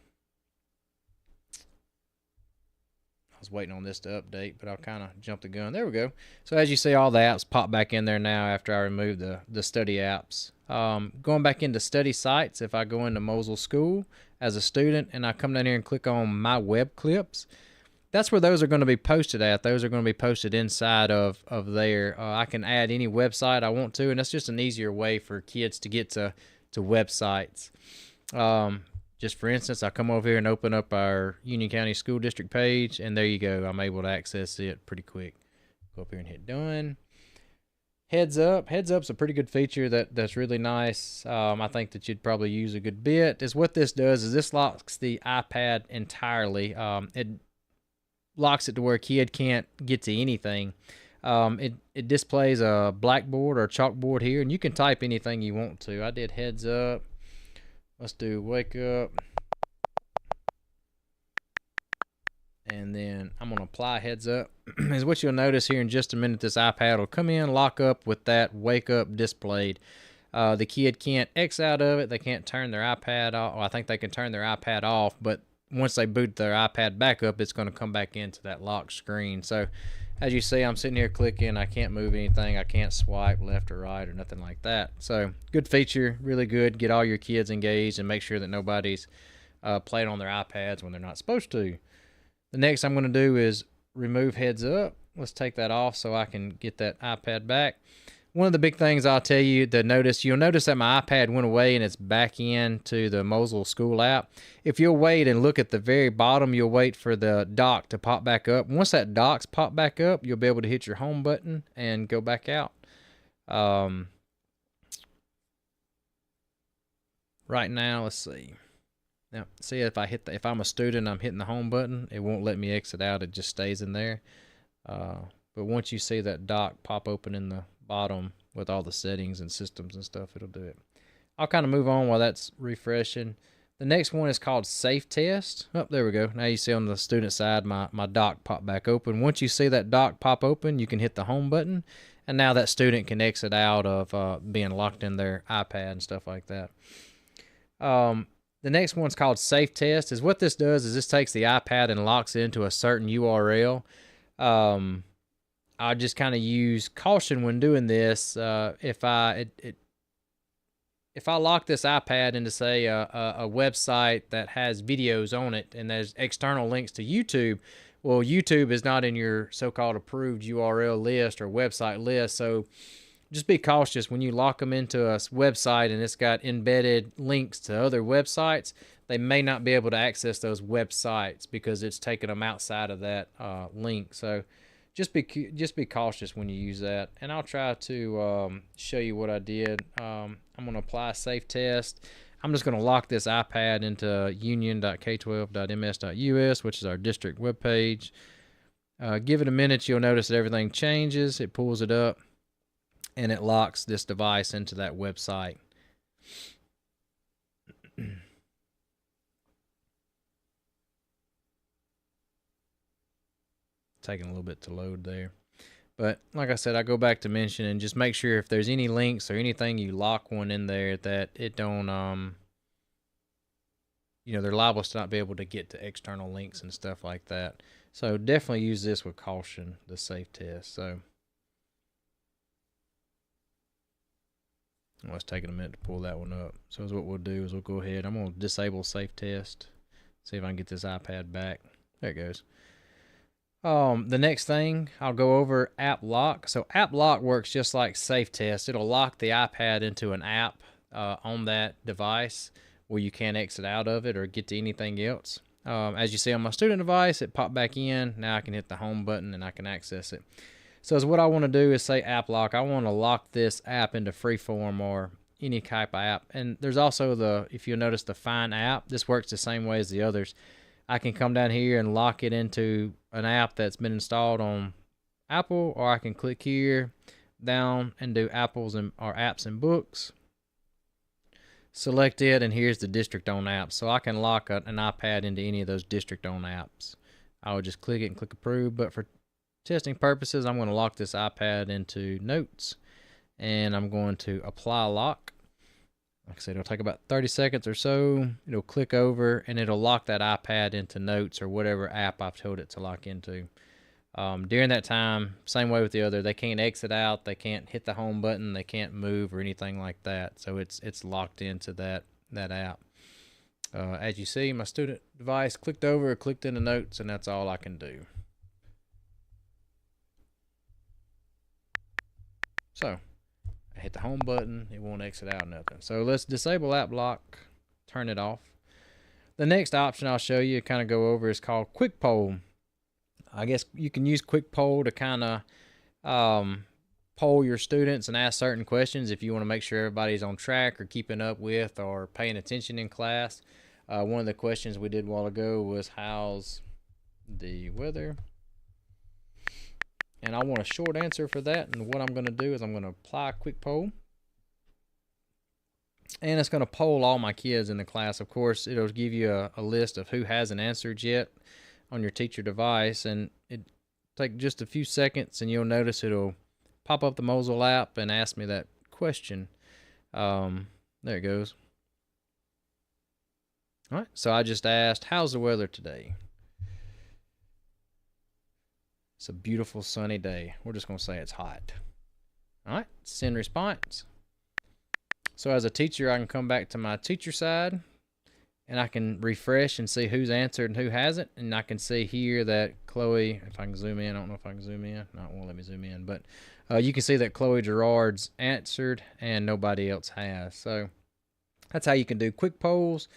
I was waiting on this to update, but I'll kind of jump the gun. There we go. So as you see, all the apps pop back in there now after I remove the study apps. Going back into study sites, if I go into Mosyle School as a student and I come down here and click on my web clips, that's where those are going to be posted at. Those are going to be posted inside of there. I can add any website I want to, and that's just an easier way for kids to get to websites. Just for instance, I come over here and open up our Union County School District page, and there you go. I'm able to access it pretty quick. Go up here and hit done. Heads up. Heads up's a pretty good feature that's really nice. I think that you'd probably use a good bit. Is what this does is this locks the iPad entirely. It locks it to where a kid can't get to anything. It displays a blackboard or a chalkboard here, and you can type anything you want to. I did heads up. Let's do wake up. And then I'm going to apply heads up. Is what you'll notice here in just a minute, this iPad will come in, lock up with that wake up displayed. The kid can't X out of it. They can't turn their iPad off. Well, I think they can turn their iPad off, but once they boot their iPad back up, it's going to come back into that locked screen. So as you see, I'm sitting here clicking. I can't move anything. I can't swipe left or right or nothing like that. So good feature, really good. Get all your kids engaged and make sure that nobody's playing on their iPads when they're not supposed to. The next I'm going to do is remove heads up. Let's take that off so I can get that iPad back. One of the big things I'll tell you to notice, you'll notice that my iPad went away and it's back into the Mosyle School app. If you'll wait and look at the very bottom, you'll wait for the dock to pop back up. Once that dock's pop back up, you'll be able to hit your home button and go back out. Right now, let's see. Now, see if if I'm a student, I'm hitting the home button, it won't let me exit out. It just stays in there. But once you see that dock pop open in the bottom with all the settings and systems and stuff, it'll do it. I'll kind of move on while that's refreshing. The next one is called Safe Test. Oh, there we go. Now you see on the student side, my dock pop back open. Once you see that dock pop open, you can hit the home button, and now that student can exit out of being locked in their iPad and stuff like that. The next one's called Safe Test. Is what this does is this takes the iPad and locks it into a certain URL. I just kind of use caution when doing this. If I lock this iPad into, say, a website that has videos on it and there's external links to YouTube, well, YouTube is not in your so-called approved URL list or website list. So just be cautious when you lock them into a website and it's got embedded links to other websites. They may not be able to access those websites because it's taking them outside of that link. So just be cautious when you use that. And I'll try to show you what I did. I'm going to apply a safe test. I'm just going to lock this iPad into union.k12.ms.us, which is our district webpage. Give it a minute. You'll notice that everything changes. It pulls it up, and it locks this device into that website. Taking a little bit to load there. But like I said, I go back to mention and just make sure if there's any links or anything you lock one in there that it don't, they're liable to not be able to get to external links and stuff like that. So definitely use this with caution, the safe test. So it's taking a minute to pull that one up. So what we'll do is we'll go ahead. I'm going to disable safe test. See if I can get this iPad back. There it goes. The next thing I'll go over app lock. So app lock works just like safe test. It'll lock the iPad into an app on that device where you can't exit out of it or get to anything else. As you see on my student device, it popped back in. Now I can hit the home button and I can access it. So what I want to do is say app lock. I want to lock this app into freeform or any type of app. And there's also if you'll notice, the find app. This works the same way as the others. I can come down here and lock it into an app that's been installed on Apple, or I can click here down and do apps and books. Select it, and here's the district-owned apps. So I can lock an iPad into any of those district-owned apps. I would just click it and click approve. But for testing purposes, I'm going to lock this iPad into Notes, and I'm going to apply lock. Like I said, it'll take about 30 seconds or so. It'll click over, and it'll lock that iPad into Notes or whatever app I've told it to lock into. During that time, same way with the other, they can't exit out, they can't hit the home button, they can't move or anything like that. So it's locked into that app. As you see, my student device clicked over, clicked into Notes, and that's all I can do. So I hit the home button, it won't exit out, nothing. So let's disable app lock, turn it off. The next option I'll show you, kind of go over, is called Quick Poll. I guess you can use Quick Poll to kind of poll your students and ask certain questions if you want to make sure everybody's on track or keeping up with or paying attention in class. One of the questions we did a while ago was, how's the weather? And I want a short answer for that. And what I'm going to do is I'm going to apply a quick poll. And it's going to poll all my kids in the class. Of course, it'll give you a list of who hasn't answered yet on your teacher device. And it take just a few seconds, and you'll notice it'll pop up the Mosyle app and ask me that question. There it goes. All right, so I just asked, how's the weather today? It's a beautiful sunny day. We're just going to say it's hot. All right, send response. So as a teacher, I can come back to my teacher side, and I can refresh and see who's answered and who hasn't. And I can see here that Chloe, if I can zoom in, I don't know if I can zoom in. No, it won't let me zoom in. But you can see that Chloe Gerard's answered and nobody else has. So that's how you can do quick polls.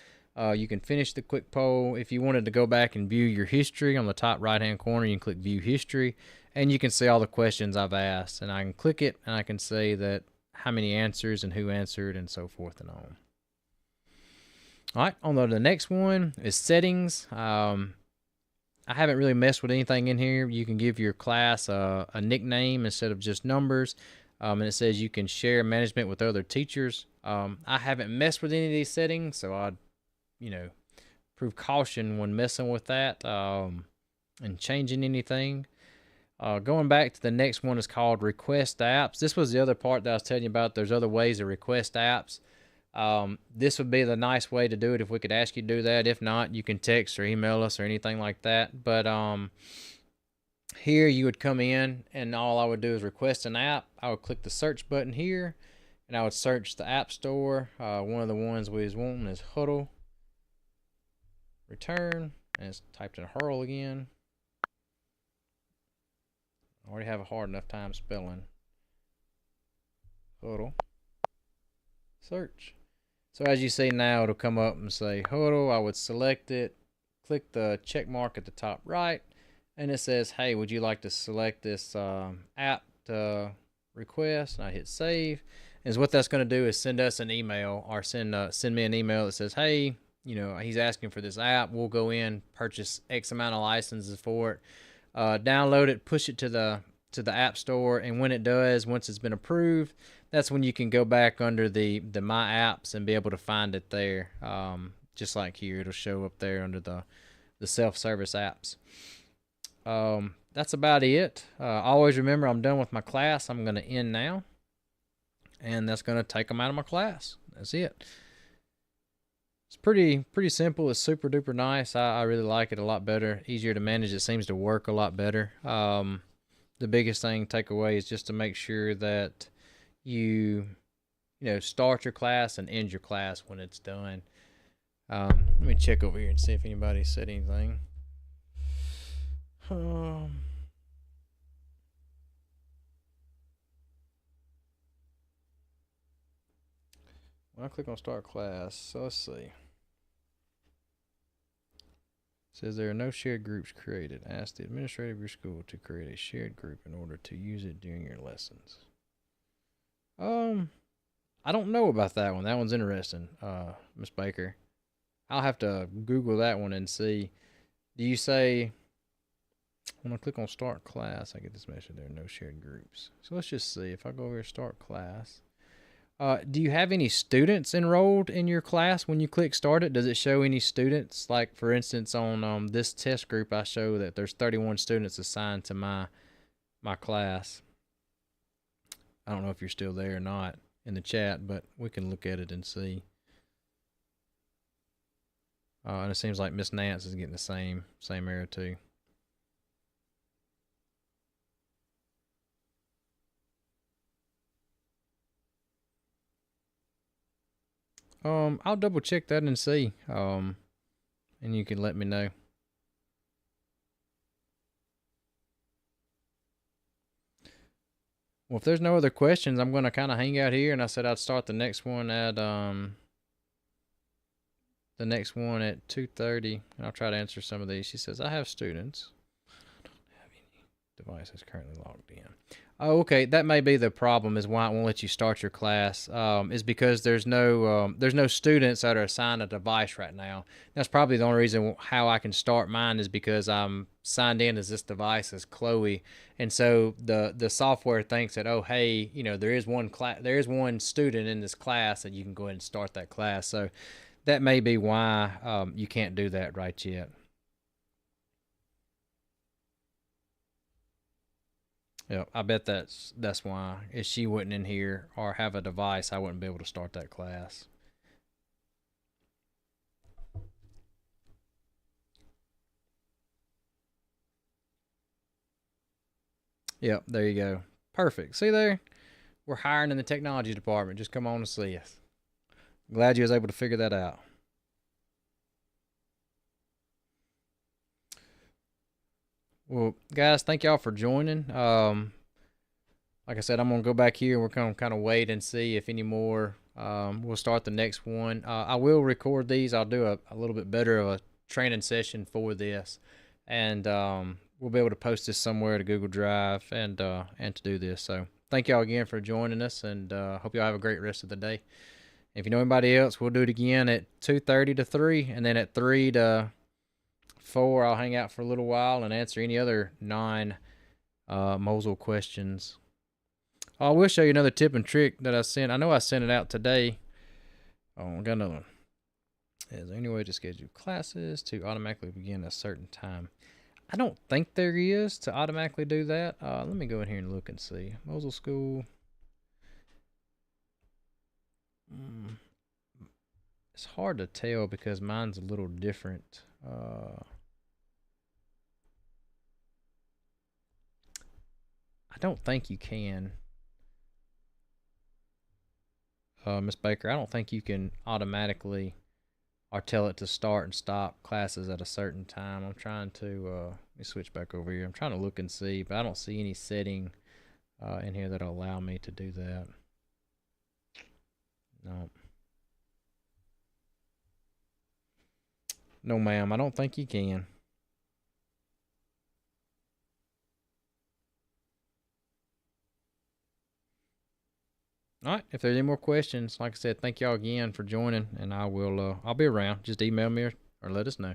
You can finish the quick poll. If you wanted to go back and view your history on the top right-hand corner, you can click View History, and you can see all the questions I've asked. And I can click it, and I can see that how many answers and who answered and so forth and on. All right, on to the next one is settings. I haven't really messed with anything in here. You can give your class a nickname instead of just numbers. And it says you can share management with other teachers. I haven't messed with any of these settings, so I'd prove caution when messing with that and changing anything. Going back to the next one is called request apps. This was the other part that I was telling you about. There's other ways to request apps. This would be the nice way to do it if we could ask you to do that. If not, you can text or email us or anything like that. But here you would come in and all I would do is request an app. I would click the search button here and I would search the app store. One of the ones we was wanting is Huddle. Return, and it's typed in Hurl again. I already have a hard enough time spelling Huddle. Search. So as you see now, it'll come up and say Huddle. I would select it, click the check mark at the top right, and it says, hey, would you like to select this app to request? And I hit save. And what that's going to do is send us an email or send me an email that says, hey, he's asking for this app. We'll go in, purchase X amount of licenses for it, download it, push it to the app store, and when it does, once it's been approved, that's when you can go back under the My Apps and be able to find it there. Just like here, it'll show up there under the self-service apps. That's about it. Always remember, I'm done with my class. I'm going to end now, and that's going to take them out of my class. That's it. It's pretty simple. It's super duper nice. I really like it a lot better. Easier to manage. It seems to work a lot better. The biggest thing takeaway is just to make sure that you start your class and end your class when it's done. Let me check over here and see if anybody said anything. When I click on start class, so let's see. It says there are no shared groups created. Ask the administrator of your school to create a shared group in order to use it during your lessons. I don't know about that one. That one's interesting, Miss Baker. I'll have to Google that one and see. Do you say, when I click on start class, I get this message, there are no shared groups. So let's just see. If I go over here, start class. Do you have any students enrolled in your class when you click start it? Does it show any students? Like, for instance, on this test group, I show that there's 31 students assigned to my class. I don't know if you're still there or not in the chat, but we can look at it and see. And it seems like Miss Nance is getting the same error too. I'll double check that and see. And you can let me know. Well, if there's no other questions, I'm going to kind of hang out here, and I said I'd start the next one at 2:30, and I'll try to answer some of these. She says, I have students. I don't have any devices currently logged in. Oh, okay, that may be the problem, is why it won't let you start your class, is because there's no students that are assigned a device right now. That's probably the only reason how I can start mine, is because I'm signed in as this device as Chloe, and so the software thinks that, oh, hey, there is one student in this class, and you can go ahead and start that class. So that may be why you can't do that right yet. Yeah, I bet that's why. If she wasn't in here or have a device, I wouldn't be able to start that class. Yep, there you go. Perfect. See there? We're hiring in the technology department. Just come on and see us. Glad you was able to figure that out. Well, guys, thank y'all for joining. Like I said, I'm going to go back here and we're going to kind of wait and see if any more. We'll start the next one. I will record these. I'll do a little bit better of a training session for this. And we'll be able to post this somewhere to Google Drive and to do this. So thank y'all again for joining us, and hope y'all have a great rest of the day. If you know anybody else, we'll do it again at 2:30 to 3, and then at 3 to 4, I'll hang out for a little while and answer any other non-Mosyle questions. I will show you another tip and trick that I sent. I know I sent it out today. Oh, I got another one. Is there any way to schedule classes to automatically begin at a certain time? I don't think there is to automatically do that. Let me go in here and look and see. Mosyle School. Mm, it's hard to tell because mine's a little different. I don't think you can. Miss Baker, I don't think you can automatically or tell it to start and stop classes at a certain time. I'm trying to let me switch back over here. I'm trying to look and see, but I don't see any setting in here that'll allow me to do that. No. No, ma'am, I don't think you can. All right. If there's any more questions, like I said, thank y'all again for joining, and I'll be around. Just email me or let us know.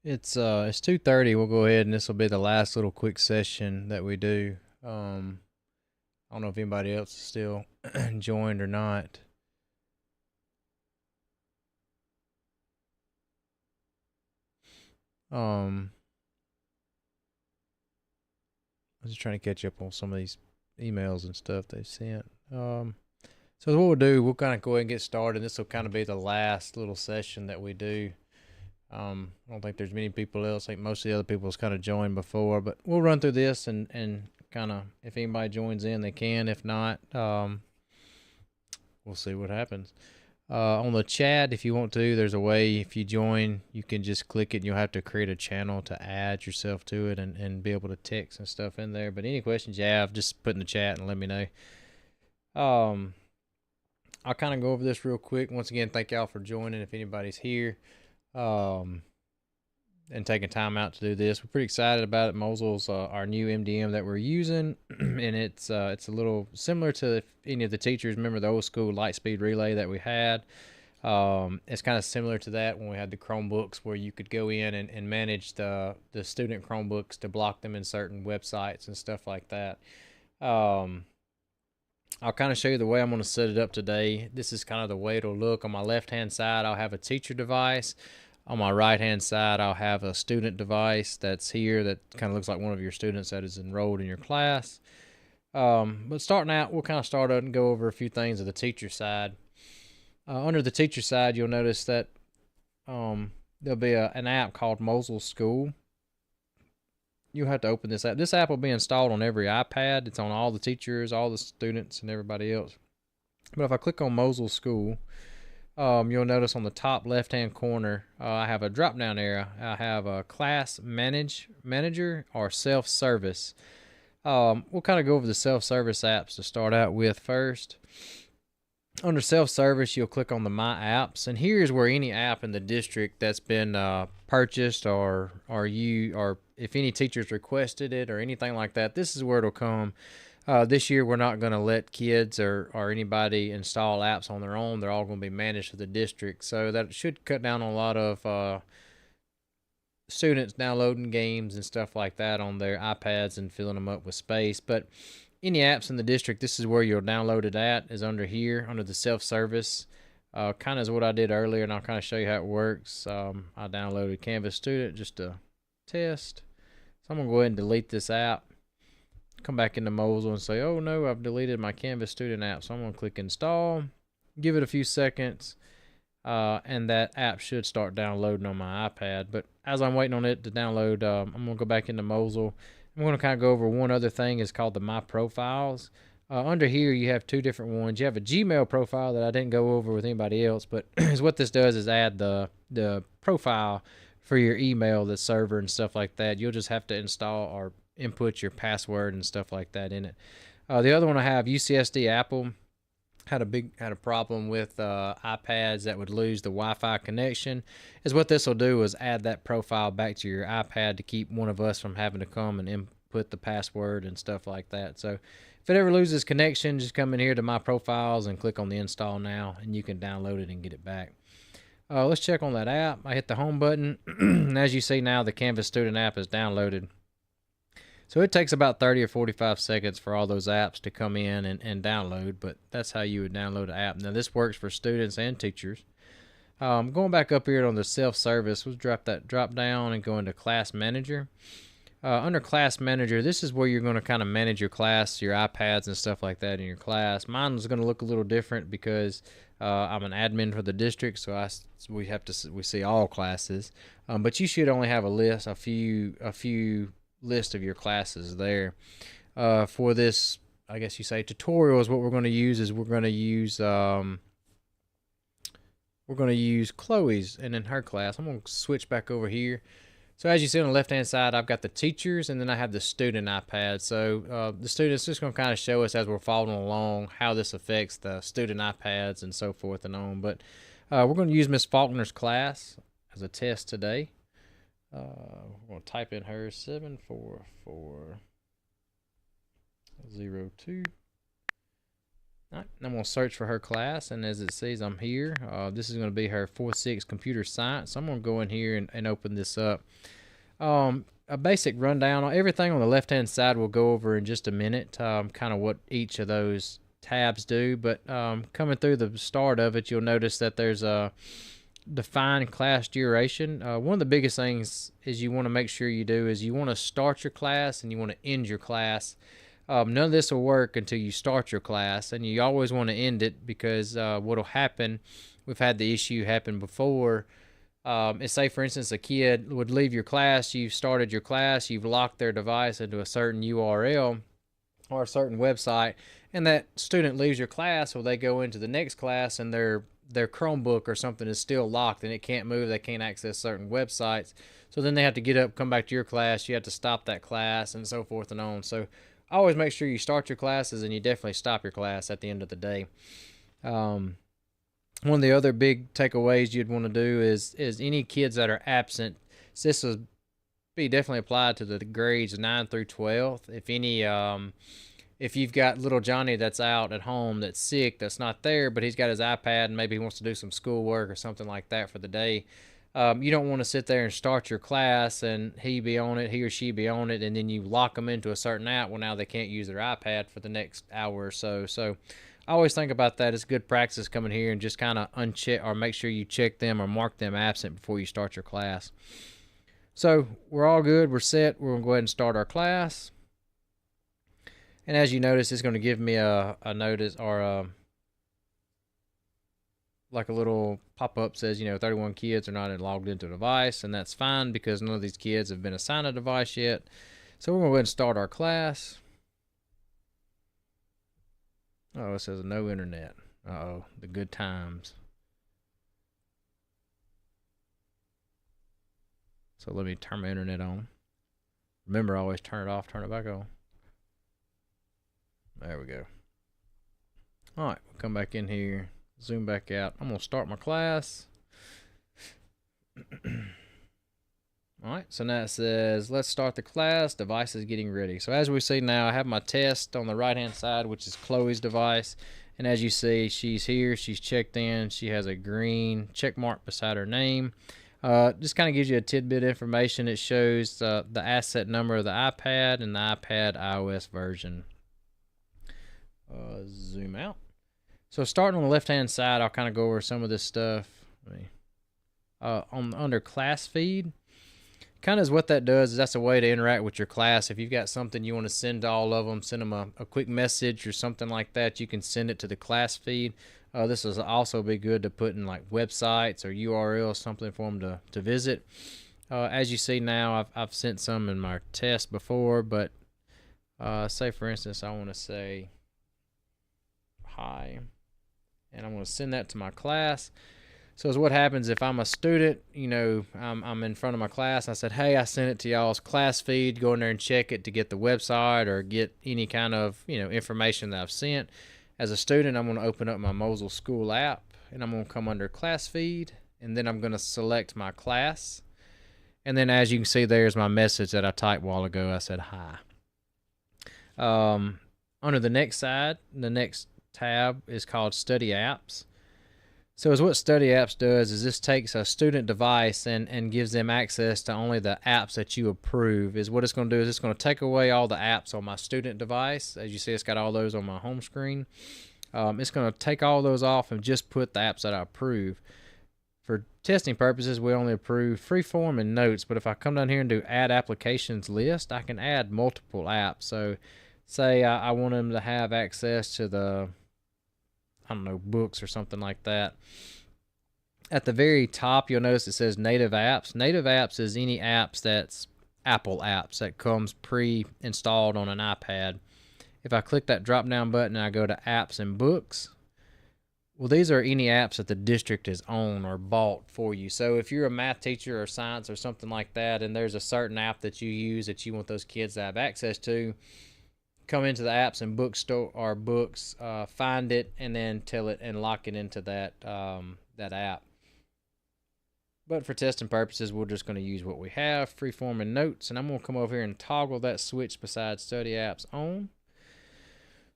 It's 2:30. We'll go ahead and this will be the last little quick session that we do. I don't know if anybody else is still joined or not. Um, I'm just trying to catch up on some of these emails and stuff they sent. So what we'll do, we'll kind of go ahead and get started. This will kind of be the last little session that we do. I don't think there's many people else. I think most of the other people has kind of joined before, but we'll run through this and kind of if anybody joins in, they can. If not, we'll see what happens. On the chat, if you want to, there's a way. If you join, you can just click it. And you'll have to create a channel to add yourself to it and be able to text and stuff in there. But any questions you have, just put in the chat and let me know. I'll kind of go over this real quick. Once again, thank y'all for joining. If anybody's here, and taking time out to do this, we're pretty excited about it. Mosyle's our new MDM that we're using, and it's a little similar to if any of the teachers remember the old school Lightspeed Relay that we had. It's kind of similar to that when we had the Chromebooks where you could go in and manage the student Chromebooks to block them in certain websites and stuff like that. I'll kind of show you the way I'm going to set it up today. This is kind of the way it'll look. On my left hand side, I'll have a teacher device. On my right-hand side, I'll have a student device that's here that kind of looks like one of your students that is enrolled in your class. But starting out, we'll kind of start out and go over a few things of the teacher side. Under the teacher side, you'll notice that there'll be an app called Mosyle School. You'll have to open this app. This app will be installed on every iPad. It's on all the teachers, all the students, and everybody else. But if I click on Mosyle School, you'll notice on the top left-hand corner, I have a drop-down area. I have a class manager or self-service. We'll kind of go over the self-service apps to start out with first. Under self-service, you'll click on the My Apps, and here's where any app in the district that's been purchased or if any teachers requested it or anything like that, this is where it'll come. This year, we're not going to let kids or anybody install apps on their own. They're all going to be managed for the district, so that should cut down on a lot of students downloading games and stuff like that on their iPads and filling them up with space. But any apps in the district, this is where you'll download it at, is under here, under the self-service. Kind of is what I did earlier, and I'll kind of show you how it works. I downloaded Canvas Student just to test. So I'm going to go ahead and delete this app. Come back into Mosyle and say, oh no, I've deleted my Canvas Student app. So I'm going to click install, give it a few seconds, and that app should start downloading on my iPad. But as I'm waiting on it to download, I'm going to go back into Mosyle. I'm going to kind of go over one other thing. It's called the My Profiles. Under here, you have two different ones. You have a Gmail profile that I didn't go over with anybody else, but what this does is add the profile for your email, the server and stuff like that. You'll just have to install or input your password and stuff like that in it. The other one I have, UCSD Apple, had a problem with iPads that would lose the Wi-Fi connection. Is what this will do is add that profile back to your iPad to keep one of us from having to come and input the password and stuff like that. So if it ever loses connection, just come in here to My Profiles and click on the install now, and you can download it and get it back. Let's check on that app. I hit the home button, and as you see now, the Canvas Student app is downloaded. So it takes about 30 or 45 seconds for all those apps to come in and download, but that's how you would download an app. Now, this works for students and teachers. Going back up here on the self-service, we'll drop down and go into Class Manager. Under Class Manager, this is where you're going to kind of manage your class, your iPads and stuff like that in your class. Mine is going to look a little different because I'm an admin for the district, so we see all classes. But you should only have a few list of your classes there. For this, I guess you say tutorials, what we're going to use is we're going to use Chloe's, and in her class, I'm going to switch back over here. So as you see on the left hand side, I've got the teachers, and then I have the student iPad. So the students just going to kind of show us as we're following along how this affects the student iPads and so forth and on. But we're going to use Miss Faulkner's class as a test today. We're going to type in her 74402. All right, I'm going to search for her class, and as it says, I'm here. This is going to be her 4-6 computer science. So I'm going to go in here and open this up. A basic rundown. Everything on the left-hand side we'll go over in just a minute, kind of what each of those tabs do. But coming through the start of it, you'll notice that there's a define class duration. One of the biggest things is you want to make sure you do is you want to start your class and you want to end your class. None of this will work until you start your class, and you always want to end it because what will happen, we've had the issue happen before, is say for instance a kid would leave your class, you've started your class, you've locked their device into a certain URL or a certain website, and that student leaves your class, or they go into the next class and their Chromebook or something is still locked and it can't move, they can't access certain websites, so then they have to get up, come back to your class, you have to stop that class and so forth and on. So always make sure you start your classes and you definitely stop your class at the end of the day. One of the other big takeaways you'd want to do is any kids that are absent, so this will be definitely applied to the grades 9 through 12. If you've got little Johnny that's out at home that's sick, that's not there, but he's got his iPad and maybe he wants to do some schoolwork or something like that for the day, you don't want to sit there and start your class and he or she be on it, and then you lock them into a certain app. Well, now they can't use their iPad for the next hour or so. So I always think about that. It's good practice coming here and just kind of uncheck or make sure you check them or mark them absent before you start your class. So we're all good. We're set. We're going to go ahead and start our class. And as you notice, it's going to give me a notice or like a little pop-up says, 31 kids are not logged into a device, and that's fine because none of these kids have been assigned a device yet. So we're going to go ahead and start our class. Oh, it says no internet. Uh-oh, the good times. So let me turn my internet on. Remember, always turn it off, turn it back on. There we go. All right, we'll come back in here, zoom back out. I'm going to start my class. All right, so now it says, let's start the class. Device is getting ready. So as we see now, I have my test on the right-hand side, which is Chloe's device. And as you see, she's here. She's checked in. She has a green check mark beside her name. Just kind of gives you a tidbit information. It shows the asset number of the iPad and the iPad iOS version. Zoom out. So starting on the left-hand side, I'll kind of go over some of this stuff. Under class feed, kind of is what that does is that's a way to interact with your class. If you've got something you want to send to all of them, send them a quick message or something like that, you can send it to the class feed. This will also be good to put in like websites or URLs, something for them to visit. As you see now, I've sent some in my test before, but say for instance, I want to say hi, and I'm going to send that to my class. So is what happens if I'm a student, I'm in front of my class. I said, hey, I sent it to y'all's class feed. Go in there and check it to get the website or get any kind of, information that I've sent. As a student, I'm going to open up my Mosyle School app, and I'm going to come under class feed, and then I'm going to select my class. And then as you can see, there's my message that I typed a while ago. I said, hi. Under the next side, the next tab is called Study Apps. So what Study Apps does is this takes a student device and gives them access to only the apps that you approve. Is what it's going to do is it's going to take away all the apps on my student device. As you see, it's got all those on my home screen. It's going to take all those off and just put the apps that I approve. For testing purposes, we only approve Freeform and Notes, but if I come down here and do Add Applications List, I can add multiple apps. So say I want them to have access to the books or something like that. At the very top, you'll notice it says Native Apps. Native Apps is any apps that's Apple apps that comes pre-installed on an iPad. If I click that drop-down button and I go to Apps and Books, well, these are any apps that the district has owned or bought for you. So if you're a math teacher or science or something like that, and there's a certain app that you use that you want those kids to have access to, come into the apps and bookstore or books, find it, and then tell it and lock it into that app. But for testing purposes, we're just going to use what we have, Freeform and Notes, and I'm going to come over here and toggle that switch beside Study Apps on.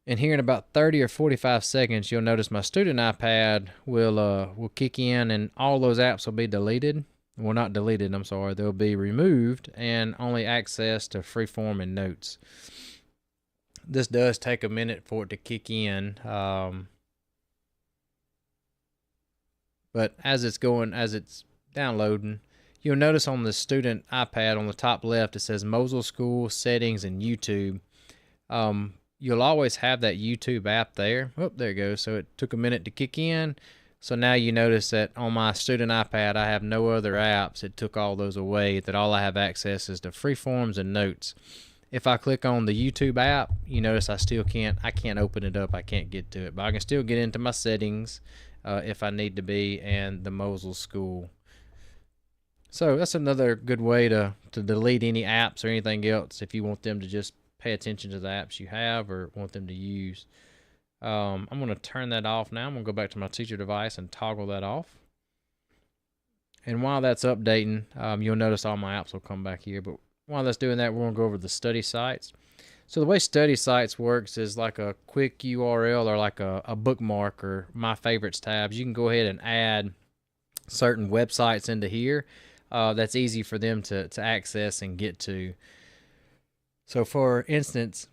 And here in about 30 or 45 seconds, you'll notice my student iPad will kick in, and all those apps will be deleted. Well, not deleted, I'm sorry. They'll be removed and only access to Freeform and Notes. This does take a minute for it to kick in, but as it's downloading, you'll notice on the student iPad on the top left, it says Mosyle School Settings and YouTube. You'll always have that YouTube app there. Oh, there it goes. So it took a minute to kick in. So now you notice that on my student iPad, I have no other apps. It took all those away, that all I have access is to Freeforms and Notes. If I click on the YouTube app, you notice I can't open it up. I can't get to it, but I can still get into my settings if I need to be, and the Mosyle School. So that's another good way to delete any apps or anything else if you want them to just pay attention to the apps you have or want them to use. I'm going to turn that off now. I'm going to go back to my teacher device and toggle that off. And while that's updating, you'll notice all my apps will come back here, but while that's doing that, we're going to go over the study sites. So the way study sites works is like a quick URL or like a bookmark or my favorites tabs. You can go ahead and add certain websites into here. That's easy for them to access and get to. So for instance,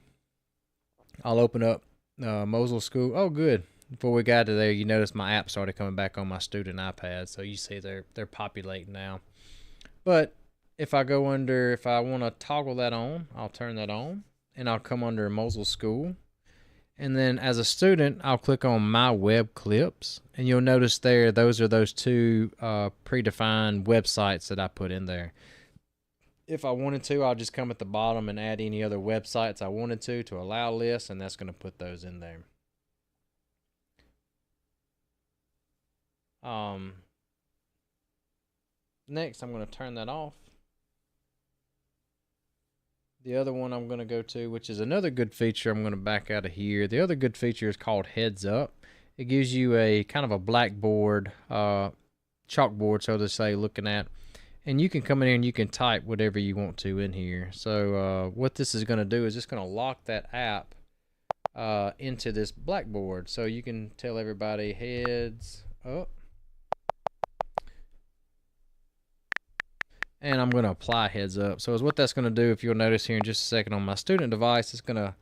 I'll open up Mosyle School. Oh, good. before we got to there, you notice my app started coming back on my student iPad. So you see they're populating now. But if I want to toggle that on, I'll turn that on, and I'll come under Mosyle School. And then as a student, I'll click on My Web Clips, and you'll notice there those are those two predefined websites that I put in there. If I wanted to, I'll just come at the bottom and add any other websites I wanted to allow lists, and that's going to put those in there. Next, I'm going to turn that off. The other one I'm going to go to, which is another good feature, I'm going to back out of here. The other good feature is called Heads Up. It gives you a kind of a blackboard, chalkboard, so to say, looking at. And you can come in here and you can type whatever you want to in here. So what this is going to do is it's going to lock that app into this blackboard. So you can tell everybody heads up. And I'm going to apply heads up. So is what that's going to do, if you'll notice here in just a second on my student device, it's going to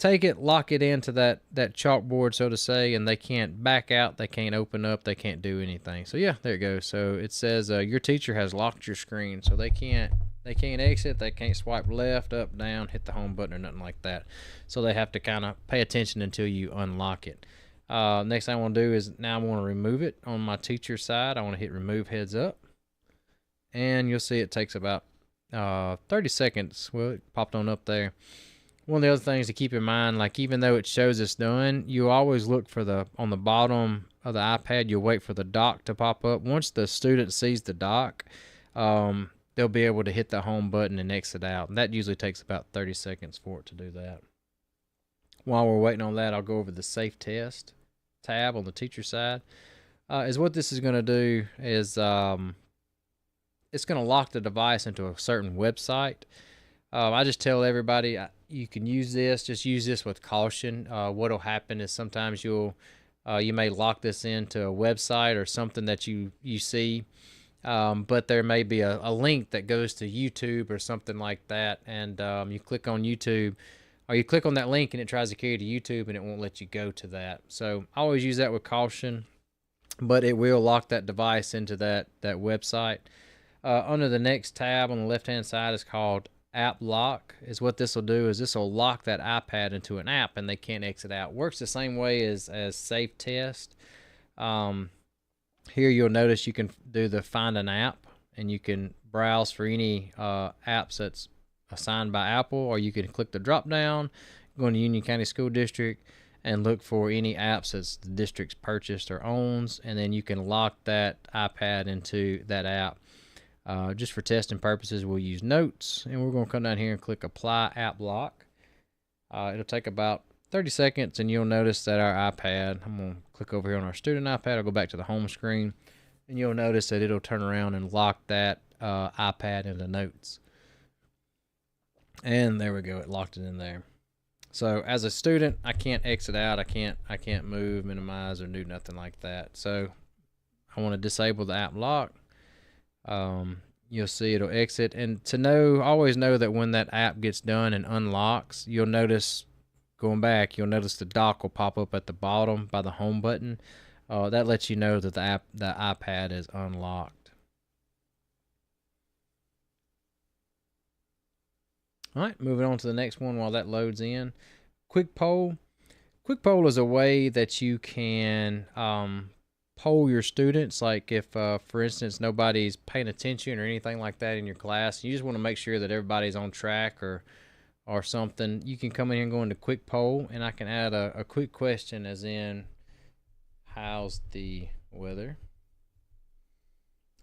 take it, lock it into that chalkboard, so to say, and they can't back out, they can't open up, they can't do anything. So yeah, there it goes. So it says your teacher has locked your screen, so they can't exit, they can't swipe left, up, down, hit the home button or nothing like that. So they have to kind of pay attention until you unlock it. Next thing I want to do is now I want to remove it. On my teacher side, I want to hit remove heads up. And you'll see it takes about 30 seconds. Well, it popped on up there. One of the other things to keep in mind, like even though it shows it's done, you always look for on the bottom of the iPad, you'll wait for the dock to pop up. Once the student sees the dock, they'll be able to hit the home button and exit out. And that usually takes about 30 seconds for it to do that. While we're waiting on that, I'll go over the Safe Test tab on the teacher side. Is what this is going to do is it's going to lock the device into a certain website. I just tell everybody you can use this. Just use this with caution. What'll happen is sometimes you may lock this into a website or something that you see, but there may be a link that goes to YouTube or something like that, and you click on YouTube, or you click on that link and it tries to carry you to YouTube and it won't let you go to that. So I always use that with caution, but it will lock that device into that website. Under the next tab on the left-hand side is called App Lock. Is what this will do is this will lock that iPad into an app and they can't exit out. Works the same way as Safe Test. Here you'll notice you can do the Find an App, and you can browse for any apps that's assigned by Apple, or you can click the drop down, go into Union County School District, and look for any apps that the district's purchased or owns, and then you can lock that iPad into that app. Just for testing purposes, we'll use Notes, and we're going to come down here and click Apply App Lock. It'll take about 30 seconds, and you'll notice that our iPad, I'm going to click over here on our student iPad, I'll go back to the home screen, and you'll notice that it'll turn around and lock that iPad into Notes. And there we go, it locked it in there. So as a student, I can't exit out, I can't move, minimize, or do nothing like that. So I want to disable the app lock. You'll see it'll exit, and always know that when that app gets done and unlocks, you'll notice going back, you'll notice the dock will pop up at the bottom by the home button. That lets you know that the iPad is unlocked. All right, moving on to the next one while that loads in. Quick poll. Quick poll is a way that you can poll your students. Like if, for instance, nobody's paying attention or anything like that in your class, you just want to make sure that everybody's on track or something. You can come in here and go into quick poll, and I can add a quick question, as in, how's the weather?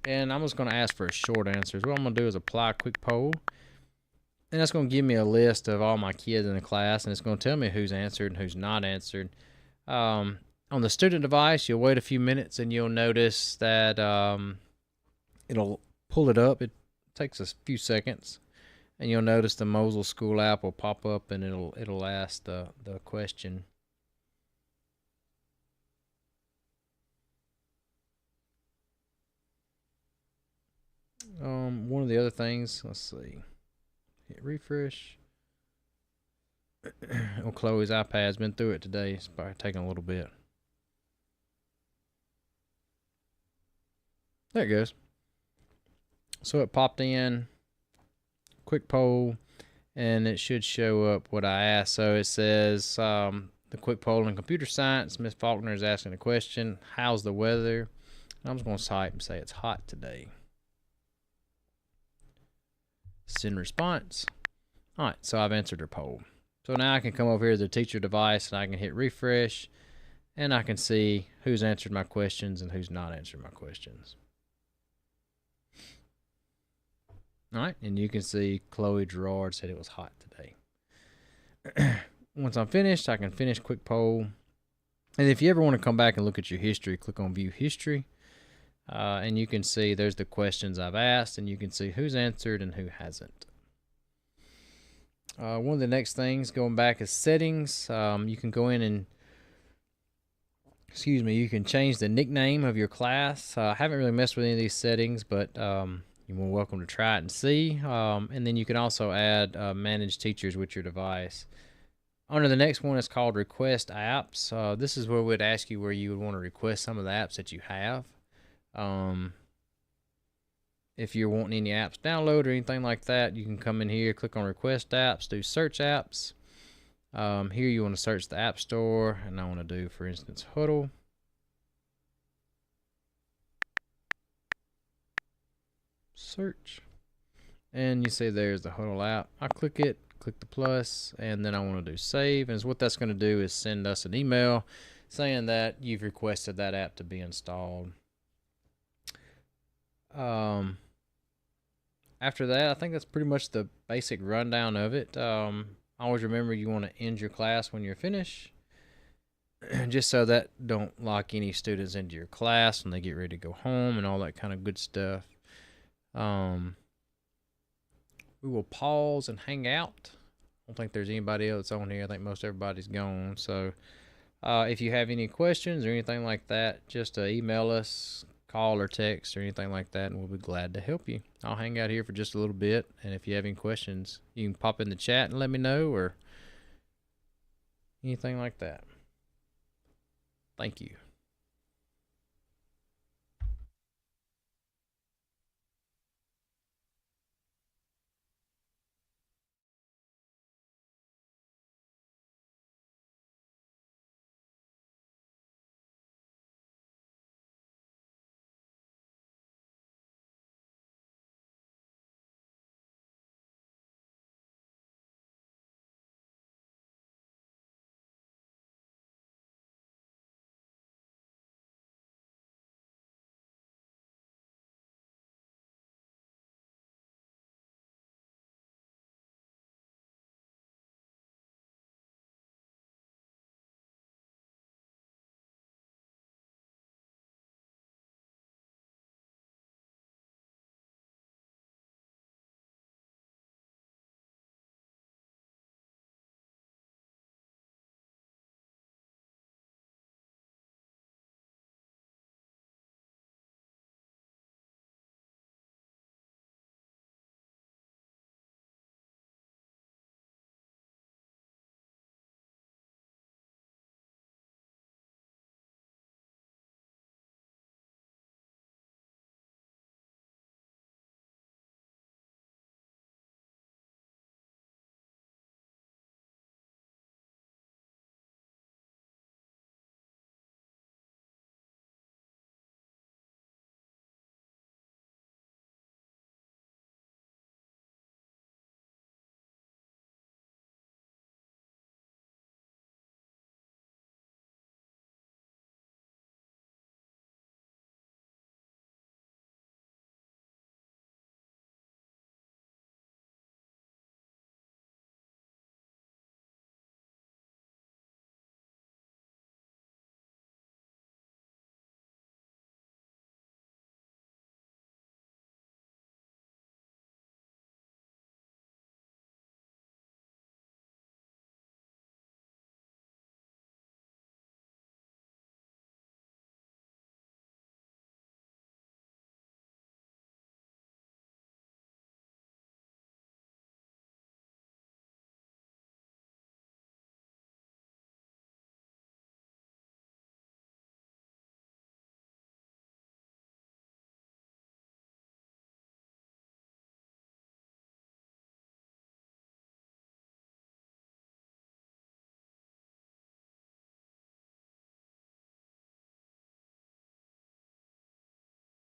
And I'm just going to ask for a short answer. What I'm going to do is apply a quick poll, and that's going to give me a list of all my kids in the class, and it's going to tell me who's answered and who's not answered. On the student device, you'll wait a few minutes, and you'll notice that it'll pull it up. It takes a few seconds, and you'll notice the Mosyle School app will pop up, and it'll ask the question. One of the other things, let's see, hit refresh. It'll close. iPad's been through it today. It's probably taking a little bit. There it goes. So it popped in, quick poll, and it should show up what I asked. So it says the quick poll in computer science. Miss Faulkner is asking a question. How's the weather? I'm just going to type and say it's hot today. Send response. All right, so I've answered her poll. So now I can come over here to the teacher device and I can hit refresh and I can see who's answered my questions and who's not answered my questions. All right, and you can see Chloe Gerard said it was hot today. Once I'm finished, I can finish quick poll. And if you ever want to come back and look at your history, click on View History. And you can see there's the questions I've asked, and you can see who's answered and who hasn't. One of the next things going back is settings. You can go in and, you can change the nickname of your class. I haven't really messed with any of these settings, but you're more welcome to try it and see. And then you can also add manage teachers with your device. Under the next one is called request apps. This is where we'd ask you where you would want to request some of the apps that you have. If you're wanting any apps download or anything like that, you can come in here, click on request apps, do search apps. Here you want to search the App Store, and I want to do, for instance, Huddle. Search. And you see there's the Huddle app. I click it, click the plus, and then I want to do save. And what that's going to do is send us an email saying that you've requested that app to be installed. After that, I think that's pretty much the basic rundown of it. Always remember you want to end your class when you're finished, just so that don't lock any students into your class when they get ready to go home and all that kind of good stuff. We will pause and hang out. I don't think there's anybody else on here. I think most everybody's gone. So if you have any questions or anything like that, just email us, call or text or anything like that, and we'll be glad to help you. I'll hang out here for just a little bit, and if you have any questions, you can pop in the chat and let me know or anything like that. Thank you.